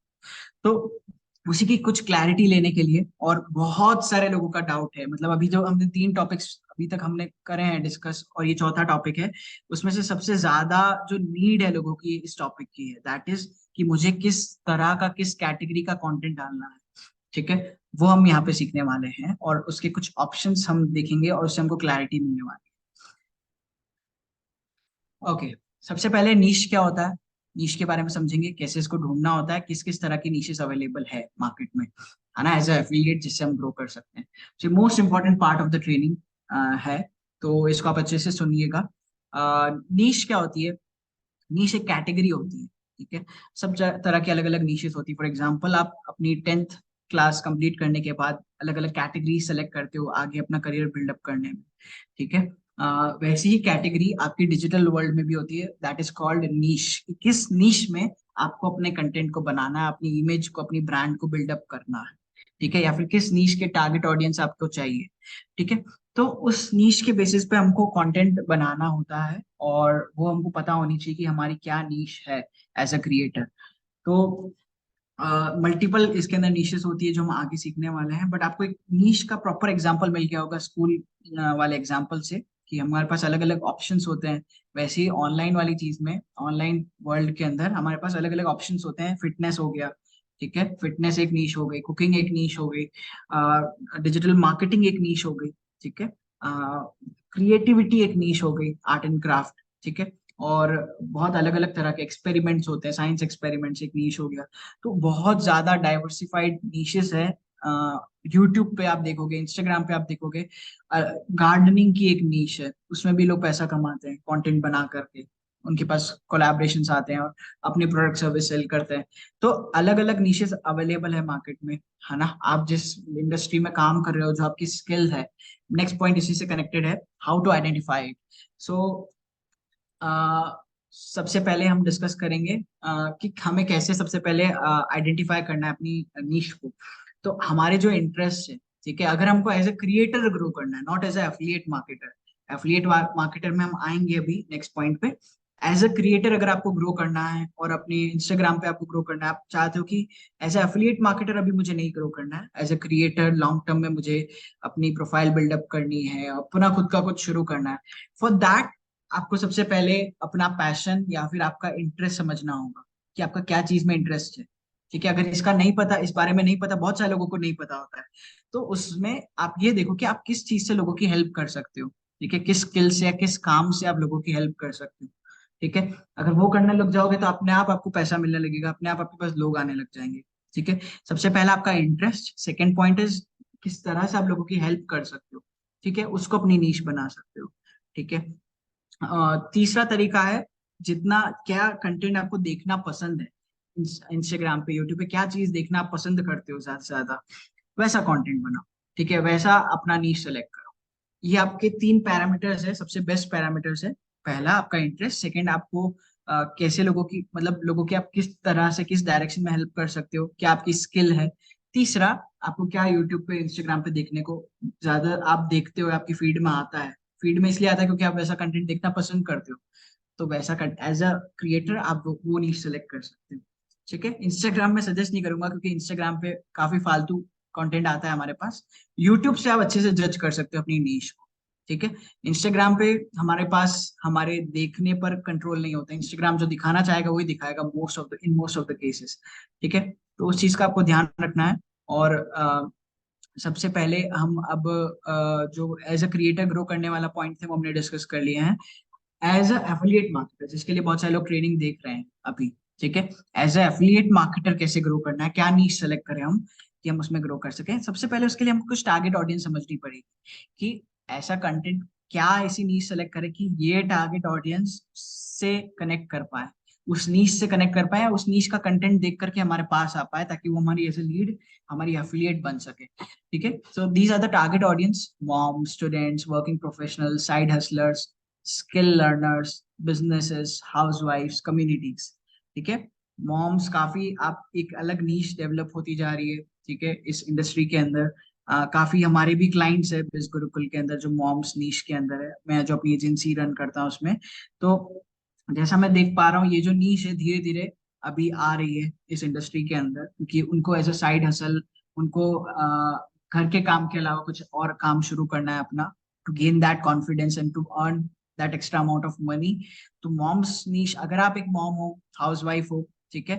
तो उसी की कुछ क्लैरिटी लेने के लिए। और बहुत सारे लोगों का डाउट है, मतलब अभी जो हमने तीन टॉपिक्स अभी तक हमने करे हैं डिस्कस, और ये चौथा टॉपिक है, उसमें से सबसे ज्यादा जो नीड है लोगों की इस टॉपिक की है, दैट इज कि मुझे किस तरह का, किस कैटेगरी का कंटेंट डालना है। ठीक है, वो हम यहाँ पे सीखने वाले हैं, और उसके कुछ ऑप्शंस हम देखेंगे, और उससे हमको क्लैरिटी मिलने वाली है। ओके, सबसे पहले नीश क्या होता है, नीश के बारे में समझेंगे, कैसे इसको ढूंढना होता है, किस किस तरह की नीशेस अवेलेबल है मार्केट में, है ना, एज अ एफिलिएट जिससे हम ग्रो कर सकते हैं। तो most important part of the training है, तो इसको आप अच्छे से सुनिएगा। नीश क्या होती है, नीश एक कैटेगरी होती है, ठीक है। सब तरह की अलग अलग नीशेस होती है। फॉर एग्जांपल, आप अपनी 10th क्लास कंप्लीट करने के बाद अलग अलग कैटेगरी सेलेक्ट करते हो आगे अपना करियर बिल्डअप करने में, ठीक है। वैसी ही कैटेगरी आपकी डिजिटल वर्ल्ड में भी होती है, दैट इज कॉल्ड नीश। किस नीश में आपको अपने कंटेंट को बनाना है, अपनी इमेज को, अपनी ब्रांड को बिल्डअप करना है, ठीक है, या फिर किस नीश के टारगेट ऑडियंस आपको चाहिए, ठीक है। तो उस नीश के बेसिस पे हमको कंटेंट बनाना होता है, और वो हमको पता होनी चाहिए कि हमारी क्या नीश है एज अ क्रिएटर। तो मल्टीपल इसके अंदर नीशेस होती है जो हम आगे सीखने वाले हैं, बट आपको एक नीश का प्रॉपर एग्जांपल मिल गया होगा स्कूल वाले एग्जांपल से, कि हमारे पास अलग अलग ऑप्शंस होते हैं। वैसे ही ऑनलाइन वाली चीज में, ऑनलाइन वर्ल्ड के अंदर हमारे पास अलग अलग ऑप्शंस होते हैं। फिटनेस हो गया, ठीक है, फिटनेस एक नीश हो गई, कुकिंग एक नीश हो गई, डिजिटल मार्केटिंग एक नीश हो गई, ठीक है, क्रिएटिविटी एक नीश हो गई, आर्ट एंड क्राफ्ट, ठीक है, और बहुत अलग अलग तरह के एक्सपेरिमेंट्स होते हैं, साइंस एक्सपेरिमेंट्स एक नीश हो गया। तो बहुत ज्यादा डाइवर्सिफाइड नीशेस है। यूट्यूब पे आप देखोगे, इंस्टाग्राम पे आप देखोगे, गार्डनिंग की एक नीश है, उसमें भी लोग पैसा कमाते हैं कंटेंट बना करके, उनके पास कोलैबोरेशंस आते हैं और अपने प्रोडक्ट सर्विस सेल करते हैं। तो अलग अलग नीशेस अवेलेबल है मार्केट में, है ना। आप जिस इंडस्ट्री में काम कर रहे हो, जो आपकी स्किल है, नेक्स्ट पॉइंट इसी से कनेक्टेड है, हाउ टू आइडेंटिफाई इट। सो सबसे पहले हम डिस्कस करेंगे कि हमें कैसे सबसे पहले आइडेंटिफाई करना है अपनी नीश को। तो हमारे जो इंटरेस्ट है, ठीक है, अगर हमको एज ए क्रिएटर ग्रो करना है, not as a affiliate marketer. Affiliate marketer में हम आएंगे अभी नेक्स्ट पॉइंट पे। एज अ क्रिएटर अगर आपको ग्रो करना है और अपने इंस्टाग्राम पे आपको ग्रो करना है, आप चाहते हो कि एज ए एफिलिएट मार्केटर अभी मुझे नहीं ग्रो करना है, as a creator long term में मुझे अपनी प्रोफाइल बिल्डअप करनी है, अपना खुद का कुछ शुरू करना है, फॉर दैट आपको सबसे पहले अपना पैशन या फिर आपका इंटरेस्ट समझना होगा कि आपका क्या चीज में इंटरेस्ट है, ठीक है। अगर इसका नहीं पता, इस बारे में नहीं पता, बहुत सारे लोगों को नहीं पता होता है, तो उसमें आप ये देखो कि आप किस चीज से लोगों की हेल्प कर सकते हो, ठीक है, किस स्किल से या किस काम से आप लोगों की हेल्प कर सकते हो, ठीक है। अगर वो करने लग जाओगे तो अपने आप आपको पैसा मिलने लगेगा, अपने आप आपके पास लोग आने लग जाएंगे, ठीक है। सबसे पहला आपका इंटरेस्ट, सेकेंड पॉइंट इज किस तरह से आप लोगों की हेल्प कर सकते हो, ठीक है, उसको अपनी नीश बना सकते हो, ठीक है। तीसरा तरीका है, जितना क्या कंटेंट आपको देखना पसंद है, इंस्टाग्राम पे, यूट्यूब पे क्या चीज देखना आप पसंद करते हो ज्यादा से ज्यादा, वैसा कंटेंट बनाओ, ठीक है, वैसा अपना नीश सेलेक्ट करो। ये आपके तीन पैरामीटर्स है, सबसे बेस्ट पैरामीटर्स है। पहला आपका इंटरेस्ट, सेकंड आपको कैसे लोगों की, मतलब लोगों की आप किस तरह से, किस डायरेक्शन में हेल्प कर सकते हो, क्या आपकी स्किल है। तीसरा, आपको क्या यूट्यूब पे, इंस्टाग्राम पे देखने को ज्यादा आप देखते हो, आपकी फीड में आता है। फीड में इसलिए आता है क्योंकि आप वैसा कंटेंट देखना पसंद करते हो, तो वैसा एज अ क्रिएटर आप वो नीश सेलेक्ट कर सकते हो, ठीक है। इंस्टाग्राम में सजेस्ट नहीं करूंगा क्योंकि इंस्टाग्राम पे काफी फालतू कंटेंट आता है हमारे पास। यूट्यूब से आप अच्छे से जज कर सकते हो अपनी नीश को, ठीक है। इंस्टाग्राम पे हमारे पास हमारे देखने पर कंट्रोल नहीं होता, इंस्टाग्राम जो दिखाना चाहेगा वही दिखाएगा मोस्ट ऑफ द केसेस, ठीक है। तो उस चीज का आपको ध्यान रखना है। और सबसे पहले हम अब जो एज अ क्रिएटर ग्रो करने वाला पॉइंट थे वो हमने डिस्कस कर लिए हैं। एज अ एफिलिएट मार्केटर, जिसके लिए बहुत सारे लोग ट्रेनिंग देख रहे हैं अभी, ठीक है, एज अ एफिलिएट मार्केटर कैसे ग्रो करना है, क्या नीश सेलेक्ट करें हम कि हम उसमें ग्रो कर सकें। सबसे पहले उसके लिए हमको कुछ टारगेट ऑडियंस समझनी पड़ेगी कि ऐसा कंटेंट क्या ऐसी नीश सेलेक्ट करें कि ये टारगेट ऑडियंस से कनेक्ट कर पाए, उस नीश से कनेक्ट कर पाए, उस नीश का कंटेंट देख करके हमारे पास आ पाए, ताकि वो हमारी एज ए लीड, हमारी एफिलिएट बन सके, ठीक है। So these are the target audience, mom, students, working professional, side hustlers, skill learners, businesses, हाउसवाइफ्स, कम्युनिटीज, ठीक है। मॉम्स काफी आप एक अलग नीश डेवलप होती जा रही है, ठीक है, इस इंडस्ट्री के अंदर। काफी हमारे भी क्लाइंट्स है बिज गुरुकुल के अंदर जो मॉम्स नीश के अंदर है, मैं जो अपनी एजेंसी रन करता हूँ उसमें। तो जैसा मैं देख पा रहा हूँ, ये जो नीश है धीरे धीरे अभी आ रही है इस इंडस्ट्री के अंदर, क्योंकि उनको एज अ साइड हसल, उनको घर के काम के अलावा कुछ और काम शुरू करना है अपना, to gain that confidence and to earn that extra amount of money. तो मॉम्स नीश, अगर आप एक मॉम हो, हाउस वाइफ हो, ठीक है,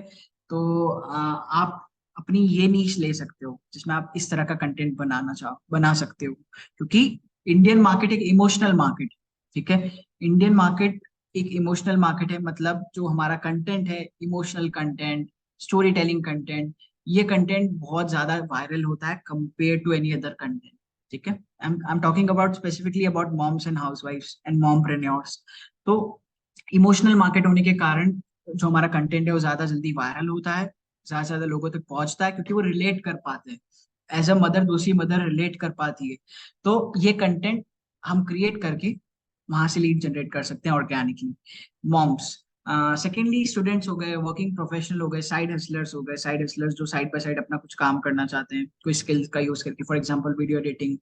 तो आप अपनी ये नीश ले सकते हो जिसमें आप इस तरह का कंटेंट बना सकते हो, क्योंकि इंडियन मार्केट एक इमोशनल मार्केट, ठीक है। इंडियन मार्केट एक इमोशनल मार्केट है, मतलब जो हमारा कंटेंट है, emotional content, story telling content, ये कंटेंट बहुत ज्यादा वायरल होता है compare to any other content. ठीक है, I am talking about specifically about moms and हाउसवाइफ्स एंड मॉमप्रेन्योर्स। तो इमोशनल मार्केट होने के कारण जो हमारा कंटेंट है वो ज्यादा जल्दी वायरल होता है, ज्यादा से ज्यादा लोगों तक पहुंचता है, क्योंकि वो रिलेट कर पाते हैं। एज अ मदर दूसरी मदर रिलेट कर पाती है, तो ये कंटेंट हम क्रिएट करके वहां से लीड जनरेट कर सकते हैं ऑर्गेनिकली। मॉम्स, सेकेंडली स्टूडेंट्स हो गए, वर्किंग प्रोफेशनल हो गए, साइड हसलर्स हो गए, साइड हसलर्स जो साइड बाय साइड अपना कुछ काम करना चाहते हैं कोई स्किल्स का यूज करके, for example video editing,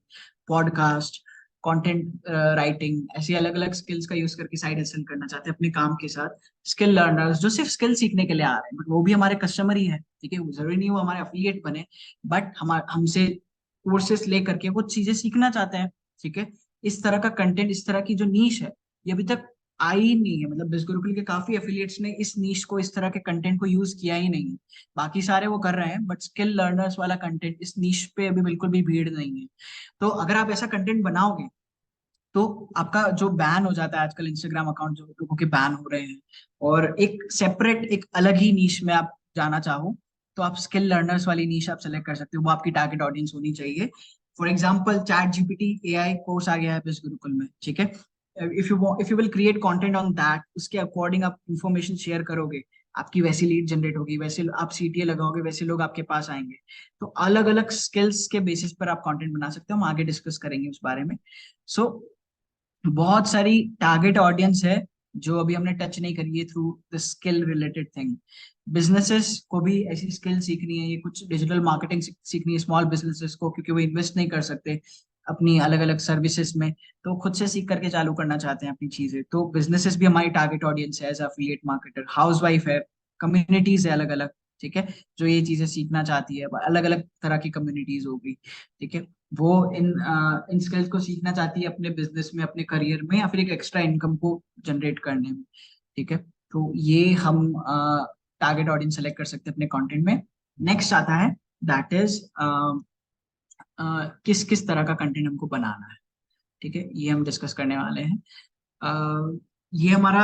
podcast, content writing, ऐसी अलग अलग स्किल्स का यूज करके साइड हसल करना चाहते हैं अपने काम के साथ। स्किल लर्नर्स जो सिर्फ स्किल सीखने के लिए आ रहे हैं, बट वो भी हमारे कस्टमर ही है। ठीक है, जरूरी नहीं वो हमारे अफिलिएट बने, बट हम हमसे कोर्सेस ले करके वो चीजें सीखना चाहते हैं। ठीक है, इस तरह का कंटेंट, इस तरह की जो नीश है, ये अभी तक आई नहीं है। मतलब बिज गुरुकुल के काफी एफिलिएट्स ने इस नीश को, इस तरह के कंटेंट को यूज किया ही नहीं है। बाकी सारे वो कर रहे हैं, बट स्किल लर्नर्स वाला कंटेंट, इस नीश पे अभी बिल्कुल भी भीड़ नहीं है। तो अगर आप ऐसा कंटेंट बनाओगे तो आपका जो बैन हो जाता है आजकल, इंस्टाग्राम अकाउंट जो लोगों के बैन हो रहे हैं, और एक सेपरेट, एक अलग ही नीश में आप जाना चाहो, तो आप स्किल लर्नर्स वाली नीश आप सेलेक्ट कर सकते हो। वो आपकी टारगेट ऑडियंस होनी चाहिए। For example chat GPT AI course आ गया है बिज गुरुकुल में। ठीक है, if you will create content on that, उसके अकॉर्डिंग आप इंफॉर्मेशन शेयर करोगे, आपकी वैसी लीड जनरेट होगी, वैसे आप सीटीए लगाओगे, वैसे लोग आपके पास आएंगे। तो अलग अलग स्किल्स के बेसिस पर आप कंटेंट बना सकते हो, हम आगे डिस्कस करेंगे उस बारे में। सो बहुत सारी टारगेट ऑडियंस है जो अभी हमने टच नहीं करी है through the skill related thing. Businesses को भी ऐसी स्किल सीखनी है, ये कुछ डिजिटल मार्केटिंग सीखनी है स्मॉल बिजनेसेस को, क्योंकि वो इन्वेस्ट नहीं कर सकते अपनी अलग अलग सर्विसेज में, तो खुद से सीख करके चालू करना चाहते हैं अपनी चीजें। तो बिजनेसेस भी हमारी टारगेट ऑडियंस है, as affiliate marketer, housewife है, कम्युनिटीज है अलग अलग। ठीक है, जो ये चीजें सीखना चाहती है, अलग अलग तरह की कम्युनिटीज होगी। ठीक है, वो इन स्किल्स को सीखना चाहती है अपने बिजनेस में, अपने करियर में, या फिर एक एक्स्ट्रा इनकम को जनरेट करने में। ठीक है, तो ये हम टारगेट ऑडियंस सेलेक्ट कर सकते हैं अपने कंटेंट में। नेक्स्ट आता है, दैट इज किस किस तरह का कंटेंट हमको बनाना है। ठीक है, ये हम डिस्कस करने वाले हैं। ये हमारा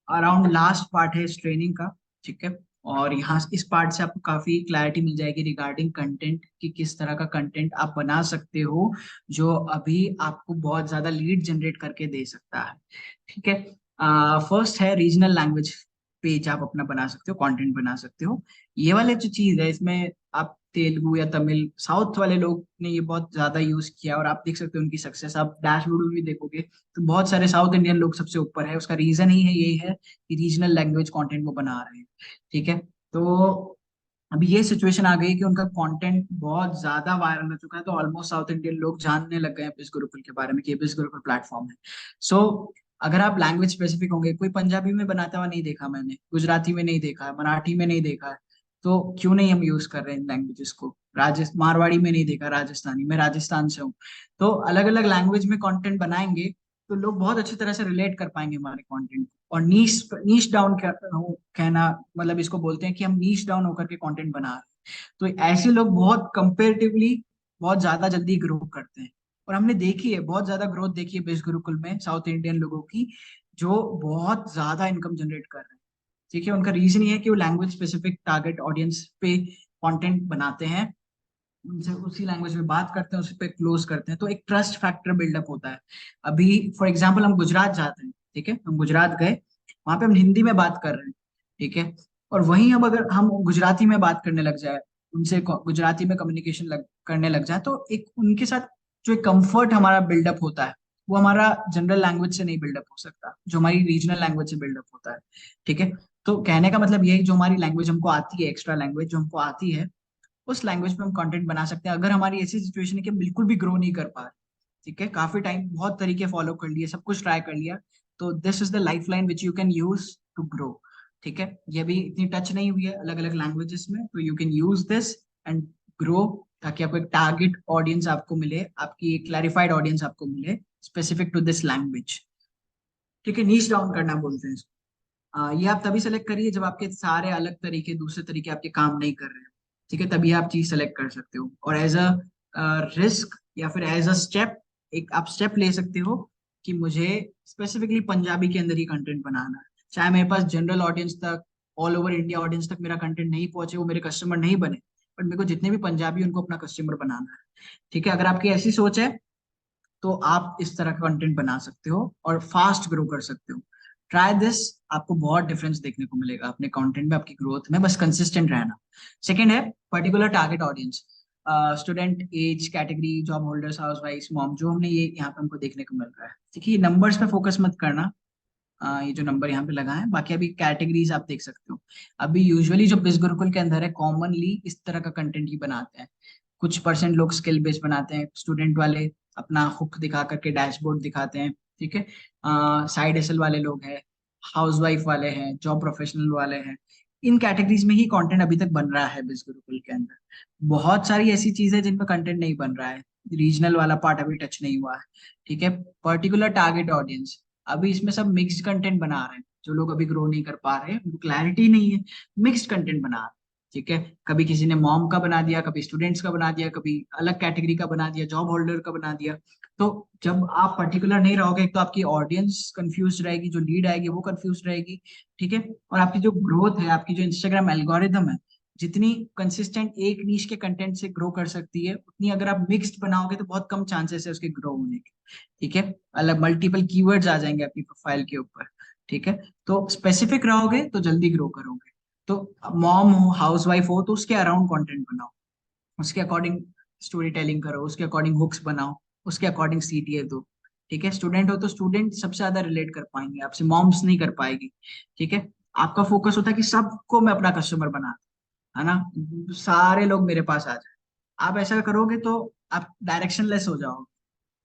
अराउंड लास्ट पार्ट है इस ट्रेनिंग का। ठीक है, और यहाँ इस पार्ट से आपको काफी क्लैरिटी मिल जाएगी रिगार्डिंग कंटेंट, कि किस तरह का कंटेंट आप बना सकते हो जो अभी आपको बहुत ज्यादा लीड जनरेट करके दे सकता है। ठीक है, फर्स्ट है रीजनल लैंग्वेज पेज, आप अपना बना सकते हो, कंटेंट बना सकते हो। ये वाले जो चीज है, इसमें आप तेलुगु या तमिल, साउथ वाले लोग ने ये बहुत ज्यादा यूज किया, और आप देख सकते हो उनकी सक्सेस। आप डैशबोर्ड में भी देखोगे तो बहुत सारे साउथ इंडियन लोग सबसे ऊपर है। उसका रीजन ही है, यही है कि रीजनल लैंग्वेज कंटेंट वो बना रहे हैं। ठीक है, तो अभी ये सिचुएशन आ गई कि उनका कंटेंट बहुत ज्यादा वायरल हो चुका है, तो ऑलमोस्ट साउथ इंडियन लोग जानने लग गए हैं बिज गुरुकुल के बारे में कि बिज गुरुकुल प्लेटफॉर्म है। सो अगर आप लैंग्वेज स्पेसिफिक होंगे, कोई पंजाबी में बनाता हुआ नहीं देखा मैंने, गुजराती में नहीं देखा है, मराठी में नहीं देखा है, तो क्यों नहीं हम यूज कर रहे हैं इन लैंग्वेजेस को। राजस्थान मारवाड़ी में नहीं देखा, राजस्थानी, मैं राजस्थान से हूँ। तो अलग अलग लैंग्वेज में कंटेंट बनाएंगे तो लोग बहुत अच्छी तरह से रिलेट कर पाएंगे हमारे कंटेंट को। और नीश नीश डाउन कहना, मतलब इसको बोलते हैं कि हम नीश डाउन होकर के कंटेंट बना रहे हैं। तो ऐसे लोग बहुत कंपेरेटिवली बहुत ज्यादा जल्दी ग्रो करते हैं। और हमने देखी है, बहुत ज्यादा ग्रोथ देखी है बेस गुरुकुल में साउथ इंडियन लोगों की, जो बहुत ज्यादा इनकम जनरेट कर रहे हैं। ठीक है, उनका रीजन ये है कि वो लैंग्वेज स्पेसिफिक टारगेट ऑडियंस पे कंटेंट बनाते हैं, उनसे उसी लैंग्वेज में बात करते हैं, उसी पे क्लोज करते हैं, तो एक ट्रस्ट फैक्टर बिल्डअप होता है। अभी फॉर एग्जांपल हम गुजरात जाते हैं, ठीक है, हम गुजरात गए, वहां पे हम हिंदी में बात कर रहे हैं। ठीक है, और वहीं अब अगर हम गुजराती में बात करने लग जाए, उनसे गुजराती में कम्युनिकेशन करने लग जाए, तो एक उनके साथ जो एक कंफर्ट हमारा बिल्डअप होता है, वो हमारा जनरल लैंग्वेज से नहीं बिल्डअप हो सकता, जो हमारी रीजनल लैंग्वेज से बिल्डअप होता है। ठीक है, तो कहने का मतलब ये है, जो हमारी लैंग्वेज हमको आती है, एक्स्ट्रा लैंग्वेज जो हमको आती है, उस लैंग्वेज पे हम कंटेंट बना सकते हैं। अगर हमारी ऐसी सिचुएशन है कि हम बिल्कुल भी ग्रो नहीं कर पा रहे, ठीक है, काफी टाइम बहुत तरीके फॉलो कर लिए, सब कुछ ट्राई कर लिया, तो this is the lifeline which you can use to grow. ठीक है, ये भी इतनी टच नहीं हुई है अलग अलग लैंग्वेजेस में, तो you can use this and grow, ताकि आपको एक टारगेट ऑडियंस आपको मिले, आपकी एक क्लैरिफाइड ऑडियंस आपको मिले स्पेसिफिक टू दिस लैंग्वेज। ठीक है, नीच डाउन करना बोलते हैं इसको। ये आप तभी सेलेक्ट करिए जब आपके सारे अलग तरीके, दूसरे तरीके आपके काम नहीं कर रहे हैं। ठीक है, तभी आप चीज सेलेक्ट कर सकते हो। और एज अ रिस्क या फिर एज अ स्टेप, एक आप स्टेप ले सकते हो कि मुझे स्पेसिफिकली पंजाबी के अंदर ही कंटेंट बनाना है, चाहे मेरे पास जनरल ऑडियंस तक, ऑल ओवर इंडिया ऑडियंस तक मेरा कंटेंट नहीं पहुंचे, वो मेरे कस्टमर नहीं बने, बट मेरे को जितने भी पंजाबी उनको अपना कस्टमर बनाना है। ठीक है, अगर आपकी ऐसी सोच है तो आप इस तरह का कंटेंट बना सकते हो और फास्ट ग्रो कर सकते हो। ट्राई दिस, आपको बहुत डिफरेंस देखने को मिलेगा अपने कंटेंट में, आपकी ग्रोथ में, बस कंसिस्टेंट रहना। सेकंड है particular target audience, student, age category, job holders, housewife, mom, जो हमने ये यहाँ पे हमको देखने को मिल रहा है। देखिए नंबर्स पे फोकस मत करना, ये जो नंबर यहाँ पे लगा है, बाकी अभी कैटेगरीज आप देख सकते हो। अभी यूजुअली जो बिज गुरुकुल के अंदर है, कॉमनली इस तरह का कंटेंट ही बनाते हैं। कुछ परसेंट लोग स्किल बेस्ड बनाते हैं, स्टूडेंट वाले अपना हुक दिखा करके डैशबोर्ड दिखाते हैं। ठीक है, साइड एसल वाले लोग हैं, हाउसवाइफ वाले हैं, जॉब प्रोफेशनल वाले हैं, इन कैटेगरीज में ही कंटेंट अभी तक बन रहा है बिज गुरुकुल के अंदर। बहुत सारी ऐसी चीजें जिनमें कंटेंट नहीं बन रहा है, रीजनल वाला पार्ट अभी टच नहीं हुआ है। ठीक है, पर्टिकुलर टारगेट ऑडियंस, अभी इसमें सब मिक्स्ड कंटेंट बना रहे हैं, जो लोग अभी ग्रो नहीं कर पा रहे हैं, उनको क्लैरिटी नहीं है, मिक्स्ड कंटेंट बना रहे हैं। ठीक है, कभी किसी ने मॉम का बना दिया, कभी स्टूडेंट्स का बना दिया, कभी अलग कैटेगरी का बना दिया, जॉब होल्डर का बना दिया। तो जब आप पर्टिकुलर नहीं रहोगे, तो आपकी ऑडियंस कंफ्यूज रहेगी, जो लीड आएगी वो कंफ्यूज रहेगी। ठीक है, और आपकी जो ग्रोथ है, आपकी जो इंस्टाग्राम एल्गोरिदम है, जितनी कंसिस्टेंट एक नीश के कंटेंट से ग्रो कर सकती है, उतनी अगर आप मिक्स्ड बनाओगे तो बहुत कम चांसेस है उसके ग्रो होने के। ठीक है, अलग मल्टीपल कीवर्ड्स आ जाएंगे अपनी प्रोफाइल के ऊपर। ठीक है, तो स्पेसिफिक रहोगे तो जल्दी ग्रो करोगे। तो मॉम हो, हाउस वाइफ हो, तो उसके अराउंड कंटेंट बनाओ, उसके अकॉर्डिंग स्टोरी टेलिंग करो, उसके अकॉर्डिंग हुक्स बनाओ, उसके अकॉर्डिंग सीटीए दो। ठीक है, स्टूडेंट हो तो स्टूडेंट सबसे ज्यादा रिलेट कर पाएंगे आपसे, मॉम्स नहीं कर पाएगी। ठीक है, आपका फोकस होता है कि सबको मैं अपना कस्टमर बना, है ना, सारे लोग मेरे पास आ जाए। आप ऐसा करोगे तो आप डायरेक्शनलेस हो जाओगे।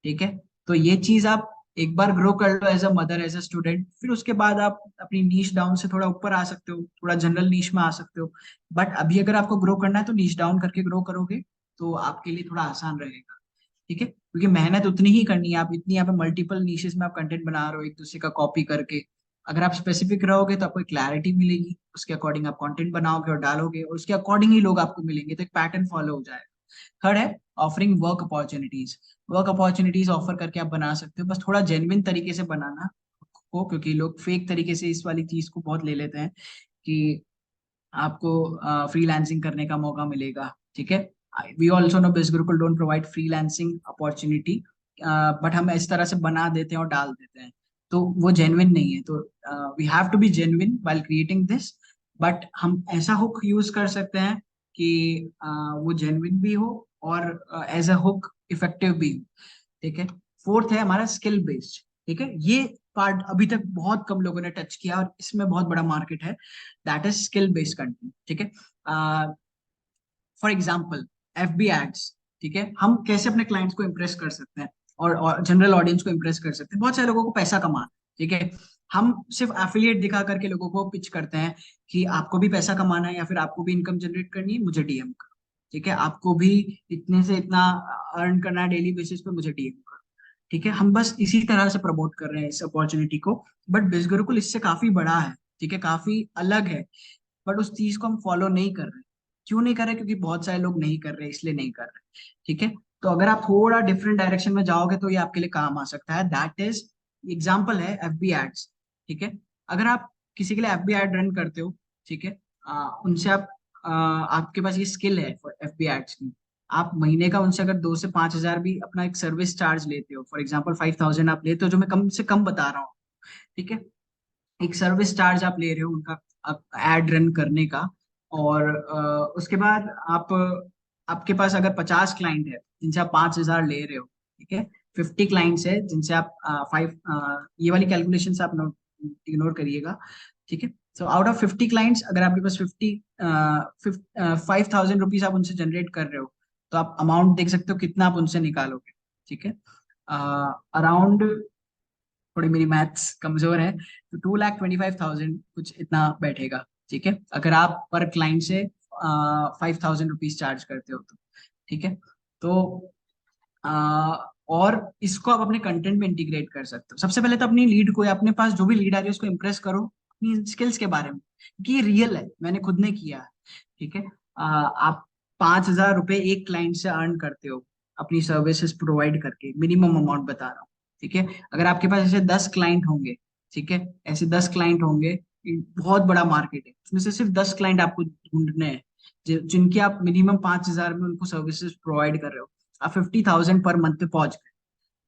ठीक है, तो ये चीज आप एक बार ग्रो कर लो as a mother, as a student, फिर उसके बाद आप अपनी नीश डाउन से थोड़ा ऊपर आ सकते हो, थोड़ा जनरल नीश में आ सकते हो। बट अभी अगर आपको ग्रो करना है तो नीश डाउन करके ग्रो करोगे तो आपके लिए थोड़ा आसान रहेगा। ठीक है, क्योंकि मेहनत उतनी ही करनी है, आप इतनी यहाँ पे मल्टीपल नीशेस में आप कंटेंट बना रहे हो एक दूसरे का कॉपी करके। अगर आप स्पेसिफिक रहोगे तो आपको क्लैरिटी मिलेगी, उसके अकॉर्डिंग आप कंटेंट बनाओगे और डालोगे, और उसके अकॉर्डिंग ही लोग आपको मिलेंगे, तो एक पैटर्न फॉलो हो जाएगा। थर्ड है offering work opportunities, work opportunities offer करके आप बना सकते हो, बस थोड़ा जेन्युइन तरीके से बनाना को, क्योंकि लोग फेक तरीके से इस वाली चीज को बहुत ले लेते हैं कि आपको फ्रीलांसिंग करने का मौका मिलेगा। ठीक है, वी ऑल्सो नो बिज Gurukul don't provide freelancing opportunity, but हम इस तरह से बना देते हैं और डाल देते हैं, तो वो जेन्युइन नहीं है। तो we have to be genuine while creating this, but हम ऐसा हुक यूज कर सकते हैं कि वो जेन्युइन भी हो और एज अ हुक इफेक्टिव भी हो। ठीक है, फोर्थ है हमारा स्किल बेस्ड। ठीक है, ये पार्ट अभी तक बहुत कम लोगों ने टच किया और इसमें बहुत बड़ा मार्केट है, that is skill based content. ठीक है, फॉर एग्जाम्पल FB एड्स। ठीक है, हम कैसे अपने क्लाइंट्स को इम्प्रेस कर सकते हैं और जनरल ऑडियंस को इम्प्रेस कर सकते हैं। बहुत सारे लोगों को पैसा कमाना है, ठीक है, हम सिर्फ एफिलिएट दिखा करके लोगों को पिच करते हैं कि आपको भी पैसा कमाना है या फिर आपको भी इनकम जनरेट करनी है, मुझे डीएम करो। ठीक है, आपको भी इतने से इतना अर्न करना है डेली बेसिस पे, मुझे डीएम करो। ठीक है, हम बस इसी तरह से प्रमोट कर रहे हैं इस अपॉर्चुनिटी को, बट बिज गुरुकुल इससे काफी बड़ा है। ठीक है, काफी अलग है, बट उस चीज को हम फॉलो नहीं कर रहे। क्यों नहीं कर रहे? क्योंकि बहुत सारे लोग नहीं कर रहे, इसलिए नहीं कर रहे। ठीक है, तो अगर आप थोड़ा डिफरेंट डायरेक्शन में जाओगे तो ये आपके लिए काम आ सकता है। दैट इज एग्जाम्पल है FB एड्स। ठीक है, अगर आप किसी के लिए FB एड रन करते हो, ठीक है, उनसे आप आपके पास ये स्किल है FB एड्स की, आप महीने का उनसे अगर 2 से 5 हजार भी अपना एक सर्विस चार्ज लेते हो, फॉर एग्जाम्पल 5000 आप लेते हो, जो मैं कम से कम बता रहा हूँ। ठीक है, एक सर्विस चार्ज आप ले रहे हो उनका एड रन करने का, और उसके बाद आप, आपके पास अगर 50 क्लाइंट है जिनसे आप 5000 ले रहे हो, ठीक है, 50 क्लाइंट्स है जिनसे आप 5, ये वाली कैलकुलेशन से आप नोट इग्नोर करिएगा। ठीक है, सो आउट ऑफ 50 क्लाइंट्स अगर आपके पास 5000 रुपीज आप उनसे जनरेट कर रहे हो, तो आप अमाउंट देख सकते हो कितना आप उनसे निकालोगे। ठीक है, अराउंड, थोड़ी मेरी मैथ्स कमजोर है, तो 2,25,000 कुछ इतना बैठेगा। ठीक है, अगर आप पर क्लाइंट से 5,000 रुपीज चार्ज करते हो तो। ठीक है, तो और इसको आप अपने कंटेंट में इंटीग्रेट कर सकते हो। सबसे पहले तो अपनी लीड को, या अपने पास जो भी लीड आ रही है उसको इम्प्रेस करो अपनी स्किल्स के बारे में, क्योंकि ये रियल है, मैंने खुद ने किया है। ठीक है, आप 5,000 रुपए एक क्लाइंट से अर्न करते हो अपनी सर्विसेज प्रोवाइड करके, मिनिमम अमाउंट बता रहा हूँ। ठीक है, अगर आपके पास ऐसे 10 क्लाइंट होंगे, ठीक है, ऐसे 10 क्लाइंट होंगे, बहुत बड़ा मार्केट है, उसमें से सिर्फ 10 क्लाइंट आपको ढूंढने हैं जिनकी आप मिनिमम 5,000 में उनको सर्विसेज प्रोवाइड कर रहे हो, आप 50,000 पर मंथ पे पहुंच गए,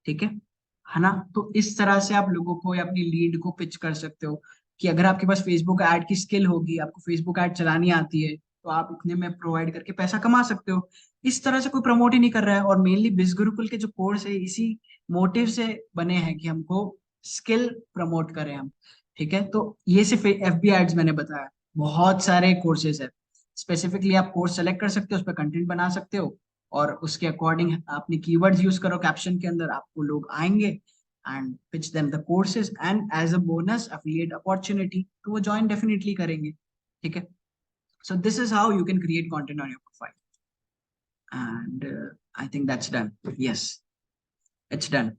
ठीक है ना। तो इस तरह से आप लोगों को या अपनी लीड को पिच कर सकते हो कि अगर आपके पास फेसबुक ऐड की स्किल होगी, आपको फेसबुक ऐड चलानी आती है, तो आप इतने में प्रोवाइड करके पैसा कमा सकते हो। इस तरह से कोई प्रमोट ही नहीं कर रहा है, और मेनली बिज गुरुकुल के जो कोर्स है इसी मोटिव से बने हैं कि हमको स्किल प्रमोट करें हम, ठीक है। तो ये सिर्फ FB एड्स मैंने बताया, बहुत सारे कोर्सेज है, स्पेसिफिकली आप कोर्स सेलेक्ट कर सकते हो, उस पर कंटेंट बना सकते हो, और उसके अकॉर्डिंग अपनी कीवर्ड्स यूज करो कैप्शन के अंदर, आपको लोग आएंगे and pitch them the courses, and as a bonus affiliate opportunity, तो वो ज्वाइन डेफिनेटली करेंगे, ठीक है। So this is how you can create content on your profile, and I think that's done, yes, it's done.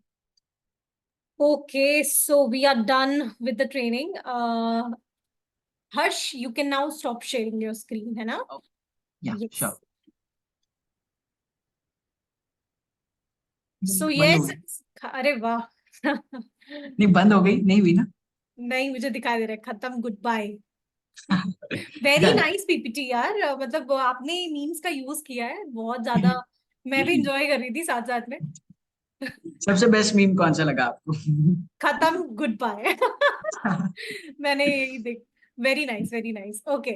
Okay, so we are done with the training. Harsh, you can now stop sharing your screen, है ना? या Yes. Sure, So बंद हो yes, गई? अरे वाह नहीं, बंद हो गई, नहीं हुई ना? नहीं, मुझे दिखाई दे रहा है, खत्म, goodbye. Very done. Nice PPT यार, मतलब आपने मीम्स का यूज किया है बहुत ज्यादा, मैं भी इंजॉय कर रही थी साथ साथ में। सबसे बेस्ट मीम कौन सा लगा आपको? खत्म, गुड बाय मैंने यही देख, very nice, very nice. Okay,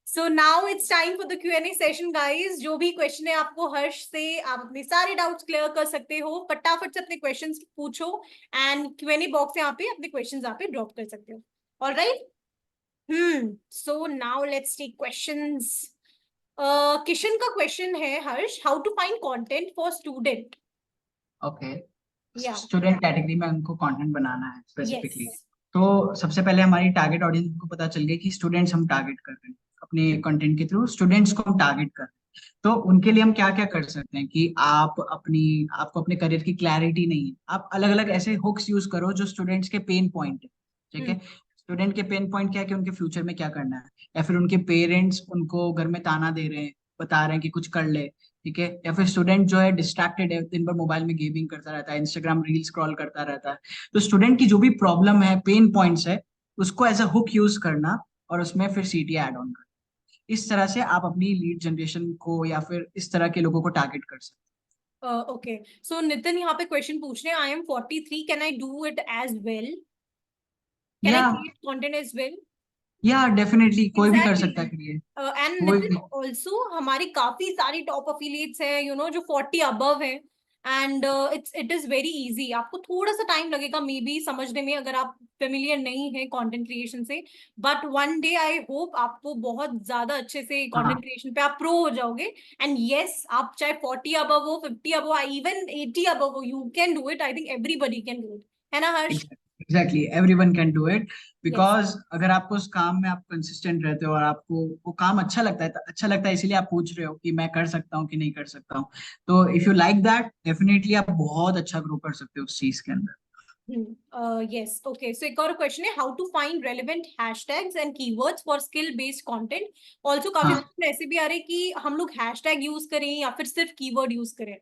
so now it's time for the Q&A session guys. जो भी क्वेश्चन है आपको हर्ष से, आप अपने सारे डाउट्स क्लियर कर सकते हो, फटाफट से अपने क्वेश्चंस पूछो, एंड Q&A बॉक्स यहाँ पे अपने क्वेश्चंस यहाँ पे ड्रॉप कर सकते हो। Alright, so now let's take questions. Kishan का क्वेश्चन है, Harsh, how to find content for student? Okay, ya, student category में हमको कंटेंट बनाना है यस, स्पेसिफिकली। तो सबसे पहले हमारी टारगेट ऑडियंस को पता चल गई कि स्टूडेंट्स हम टारगेट कर रहे हैं, अपने कंटेंट के थ्रू स्टूडेंट्स को हम टारगेट कर रहे हैं। तो उनके लिए हम क्या क्या कर सकते हैं कि आपको अपने करियर की क्लैरिटी नहीं है, आप अलग अलग ऐसे हुक्स यूज करो जो स्टूडेंट्स के पेन पॉइंट है, ठीक है। स्टूडेंट के पेन पॉइंट क्या है कि उनके फ्यूचर में क्या करना है, या फिर उनके पेरेंट्स उनको घर में ताना दे रहे हैं, बता रहे हैं कि कुछ कर ले, ठीक है, या फिर स्टूडेंट जो है डिस्ट्रैक्टेड है, दिन भर मोबाइल में गेमिंग करता रहता है, इंस्टाग्राम रील स्क्रॉल करता रहता है। तो स्टूडेंट की जो भी प्रॉब्लम है, पेन पॉइंट्स है, उसको एज अ हुक यूज करना, और उसमें फिर CTA ऐड ऑन करना। इस तरह से आप अपनी लीड जनरेशन को या फिर इस तरह के लोगों को टारगेट कर सकते ओके, सो नितिन यहाँ पे क्वेश्चन पूछ रहे हैं, I am 43, can I do it as well? हैं। Can I create content as well? Ya definitely कोई भी कर सकता है एग्जैक्टली, क्रिएट, एंड कोई नितिन भी। ऑल्सो हमारी काफी सारी टॉप अफिलिएट्स हैं, जो 40 अबव हैं, and it is very easy. आपको थोड़ा सा टाइम लगेगा मे बी समझने में, अगर आप फेमिलियर नहीं है कंटेंट क्रिएशन से, but one day I hope आपको बहुत ज्यादा अच्छे से कंटेंट हाँ, क्रिएशन पे आप प्रो हो जाओगे। एंड यस, आप चाहे 40 अबव हो, 50 अबव, इवन 80 अबव हो, you can do it. I think everybody can do it, है ना Harsh? Exactly, everyone can do it, yes, because अगर आपको उस काम में आप कंसिस्टेंट रहते हो और आपको वो काम अच्छा लगता है, तो अच्छा लगता है इसीलिए आप पूछ रहे हो कि मैं कर सकता हूँ कि नहीं कर सकता हूँ। तो if you like that, definitely आप बहुत अच्छा ग्रो कर सकते हो उस चीज के अंदर। यस, ओके, सो एक और क्वेश्चन है, how to find relevant hashtags and keywords for skill based content? Also काफी हाँ, क्वेश्चन ऐसे भी आ रहे हैं कि हम लोग हैशटैग यूज करें या फिर सिर्फ कीवर्ड यूज करें।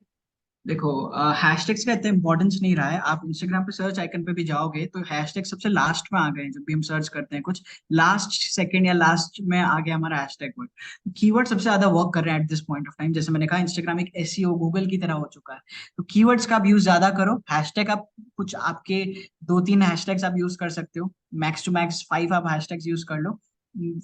देखो, हैशटैग्स का इतना इंपॉर्टेंस नहीं रहा है। आप इंस्टाग्राम पे सर्च आइकन पे भी जाओगे तो हैशटैग सबसे लास्ट में आ गए हैं, जब भी हम सर्च करते हैं कुछ, लास्ट सेकंड या लास्ट में आ गया हमारा हैशटैग वर्ड। कीवर्ड सबसे ज्यादा वर्क कर रहे हैं at this point of time. जैसे मैंने कहा, इंस्टाग्राम एक SEO गूगल की तरह हो चुका है, तो कीवर्ड्स का आप यूज ज्यादा करो। हैशटैग आप कुछ आपके 2-3 हैशटैग्स आप यूज कर सकते हो, मैक्स टू मैक्स 5 आप हैशटैग्स यूज कर लो।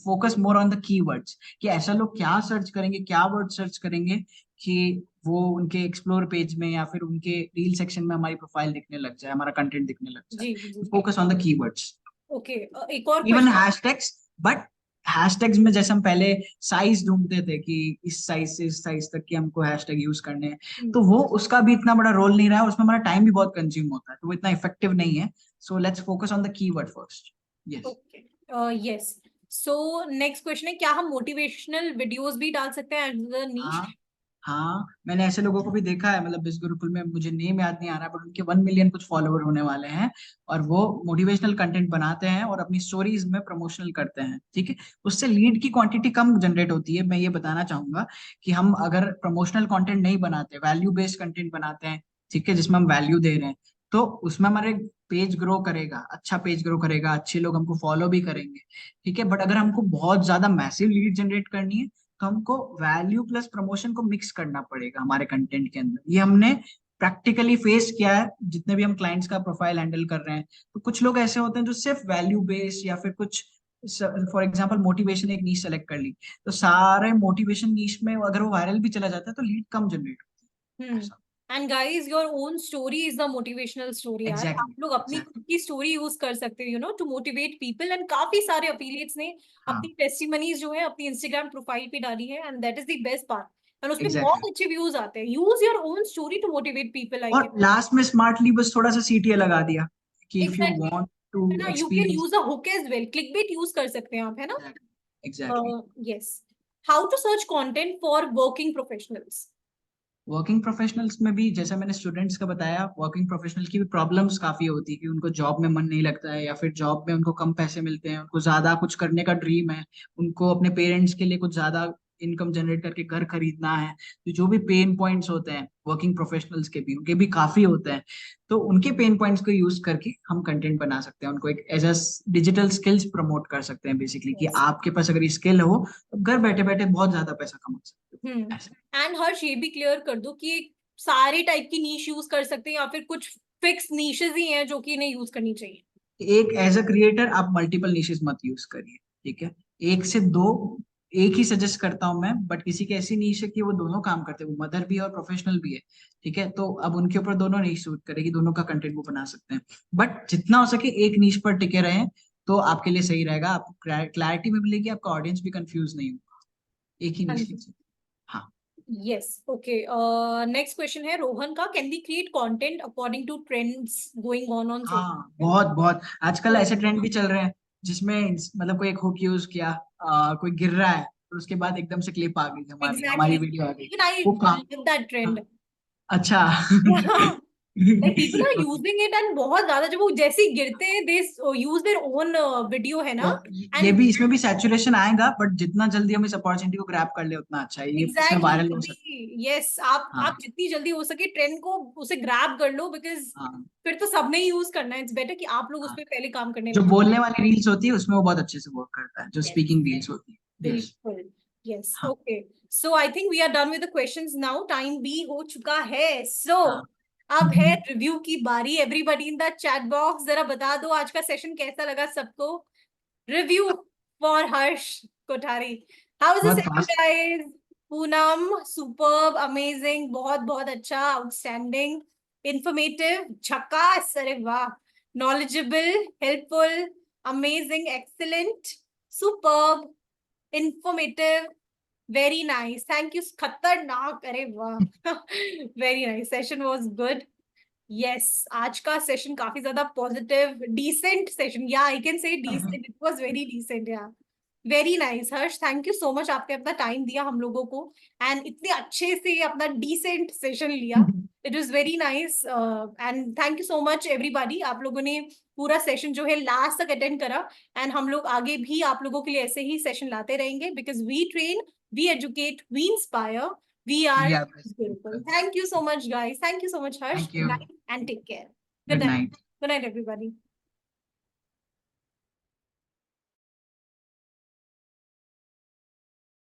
Focus more on the keywords, कि ऐसा लोग क्या सर्च करेंगे, क्या वर्ड सर्च करेंगे कि वो उनके एक्सप्लोर पेज में या फिर उनके रील सेक्शन में हमारी प्रोफाइल दिखने लग जाए, हमारा कंटेंट दिखने लग जी जाए। जी, focus on the keywords, okay, एक और even question. Hashtags. But hashtags में जैसे हम पहले साइज ढूंढते थे कि इस साइज से इस साइज तक के हमको हैशटैग यूज करने हैं, तो वो उसका भी इतना बड़ा रोल नहीं रहा है, उसमें हमारा टाइम भी बहुत कंज्यूम होता है, तो वो इतना इफेक्टिव नहीं है। So let's focus on the keyword first. Yes. Okay, yes, so next question है, क्या हम मोटिवेशनल वीडियोस भी डाल सकते हैं एज अ नीश? हाँ, हाँ, मैंने ऐसे लोगों को भी देखा है, मतलब इस गुरुकुल में मुझे नेम याद नहीं आ रहा, बट उनके 1 मिलियन कुछ फॉलोवर होने वाले हैं, और वो मोटिवेशनल कंटेंट बनाते हैं और अपनी स्टोरीज में प्रमोशनल करते हैं, ठीक है। उससे लीड की क्वांटिटी कम जनरेट होती है। मैं ये बताना चाहूंगा कि हम अगर प्रमोशनल कंटेंट नहीं बनाते, वैल्यू बेस्ड कंटेंट बनाते हैं, ठीक है, जिसमें हम वैल्यू दे रहे हैं, तो उसमें हमारे पेज ग्रो करेगा, अच्छा पेज ग्रो करेगा, अच्छे लोग हमको फॉलो भी करेंगे, ठीक है। बट अगर हमको बहुत ज्यादा मैसिव लीड जनरेट करनी है तो हमको वैल्यू प्लस प्रमोशन को मिक्स करना पड़ेगा हमारे कंटेंट के अंदर। ये हमने प्रैक्टिकली फेस किया है जितने भी हम क्लाइंट्स का प्रोफाइल हैंडल कर रहे हैं। तो कुछ लोग ऐसे होते हैं जो सिर्फ वैल्यू बेस्ड या फिर कुछ, फॉर एग्जांपल मोटिवेशन एक नीश सेलेक्ट कर ली, तो सारे मोटिवेशन नीश में अगर वो वायरल भी चला जाता है तो लीड कम जनरेट होती है, ऐसा। And guys your own story is the motivational story यार। आप एग्जैक्टली लोग अपनी एग्जैक्टली। खुद की स्टोरी यूज कर सकते हो, you know, to motivate people. And काफी सारे अफिलिएट्स ने हाँ अपनी टेस्टिमनीज जो है अपनी इंस्टाग्राम प्रोफाइल पे डाली है, and that is the best part. और उसमें एग्जैक्टली। बहुत अच्छे व्यूज आते हैं। Use your own story to motivate people, I और कैन। लास्ट में स्मार्टली बस थोड़ा सा सीटीए लगा दिया कि if you exactly, want to है ना, you can experience. Use a hook as well, clickbait use कर सकते हैं आप, है ना। Exactly. Yes. How to search content for working professionals. Working professionals में भी जैसा मैंने स्टूडेंट्स का बताया, वर्किंग प्रोफेशनल की भी प्रॉब्लम्स काफी होती है कि उनको जॉब में मन नहीं लगता है, या फिर जॉब में उनको कम पैसे मिलते हैं, उनको ज्यादा कुछ करने का ड्रीम है, उनको अपने पेरेंट्स के लिए कुछ ज्यादा इनकम जनरेट करके घर खरीदना है। तो जो भी पेन पॉइंट्स होते हैं वर्किंग प्रोफेशनल्स के भी, उनके भी काफी होते हैं। तो उनके पेन पॉइंट्स को यूज करके हम कंटेंट बना सकते हैं, उनको एक as a digital skills promote कर सकते हैं बेसिकली, कि यस। आपके पास अगर स्किल हो तो घर बैठे बैठे बहुत ज्यादा पैसा कमा सकते हो, ऐसा। एंड हर्ष ये भी क्लियर कर दो कि सारे टाइप की नीश यूज कर सकते हैं या फिर कुछ फिक्स नीशेस ही हैं जो कि इन्हें यूज करनी चाहिए। एक एज अ क्रिएटर आप मल्टीपल निशेस मत यूज करिए, ठीक है। एक से दो, एक ही सजेस्ट करता हूं मैं, बट किसी की ऐसी नीश है कि वो दोनों काम करते हैं, वो मदर भी है और प्रोफेशनल भी है, ठीक है। तो अब उनके ऊपर दोनों नहीं सूट करेगी, दोनों का कंटेंट वो बना सकते हैं। बट जितना हो सके एक नीश पर टिके रहें तो आपके लिए सही रहेगा, आपको क्लैरिटी भी मिलेगी, आपका ऑडियंस भी कंफ्यूज नहीं होगा। एक ही हाँ नीश जी। लीजिए। हाँ यस, ओके। नेक्स्ट क्वेश्चन है रोहन का। Can we create content according to trends going on हाँ, सोशल बहुत बहुत आजकल मीडिया? ऐसे ट्रेंड भी चल रहे हैं जिसमें मतलब कोई एक हुक यूज किया, कोई गिर रहा है और उसके बाद एकदम से क्लिप आ गई, हमारी एग्जैक्टली। हमारी वीडियो आ गई। इवन आई वो काम। लिव दैट हाँ, ट्रेंड। अच्छा। Like people are okay. using it, and बहुत ज्यादा जब वो जैसे ही गिरते हैं they use their own video, है ना। बट ये एंड भी, इसमें भी सैचुरेशन आएगा, बट जितना जल्दी हम इस अपॉर्चुनिटी को ग्रैब कर ले उतना अच्छा है, ये इसमें एग्जैक्टली वायरल हो सकता तभी, यस, आप है। जितनी जल्दी हो सके ट्रेंड को उसे ग्रैब कर लो, बिकॉज हाँ फिर तो सबने ही यूज करना है। इट्स बेटर कि आप लोग उस हाँ। पर पहले काम करने जो लग बोलने वाली रील्स होती है उसमें वो बहुत अच्छे से वर्क करता है, जो जाए। स्पीकिंग रील्स होती है। यस। बिल्कुल। यस, हाँ okay. So I think we are done with the questions now, time भी हो चुका है। सो हाँ। अब है रिव्यू की बारी। Everybody in the chat box जरा बता दो आज का सेशन कैसा लगा सबको। Review for Harsh Kothari. How is the बहुत session fast. Guys? Poonam superb, amazing, बहुत बहुत अच्छा, आउटस्टैंडिंग, इंफॉर्मेटिव, झकास, अरे वाह, knowledgeable, helpful, amazing, excellent, superb, informative, very nice, thank you, खतरनाक, अरे वाह। Very nice, session was good. Yes, आज का सेशन काफी ज्यादा positive, decent session, ya I can say decent, it was very decent, ya very nice. Harsh, thank you so much, आपने अपना time दिया हम लोगों को एंड इतने अच्छे से अपना डिसेंट सेशन लिया। It was very nice and thank you so much everybody. आप लोगों ने पूरा सेशन जो है लास्ट तक अटेंड करा, एंड हम लोग आगे भी आप लोगों के लिए ऐसे ही सेशन लाते रहेंगे, because we train, we educate, we inspire, we are yeah बिल्कुल। Thank you so much guys, thank you so much Harsh. Thank good you. Night and take care. Good good night. Night. Good night everybody.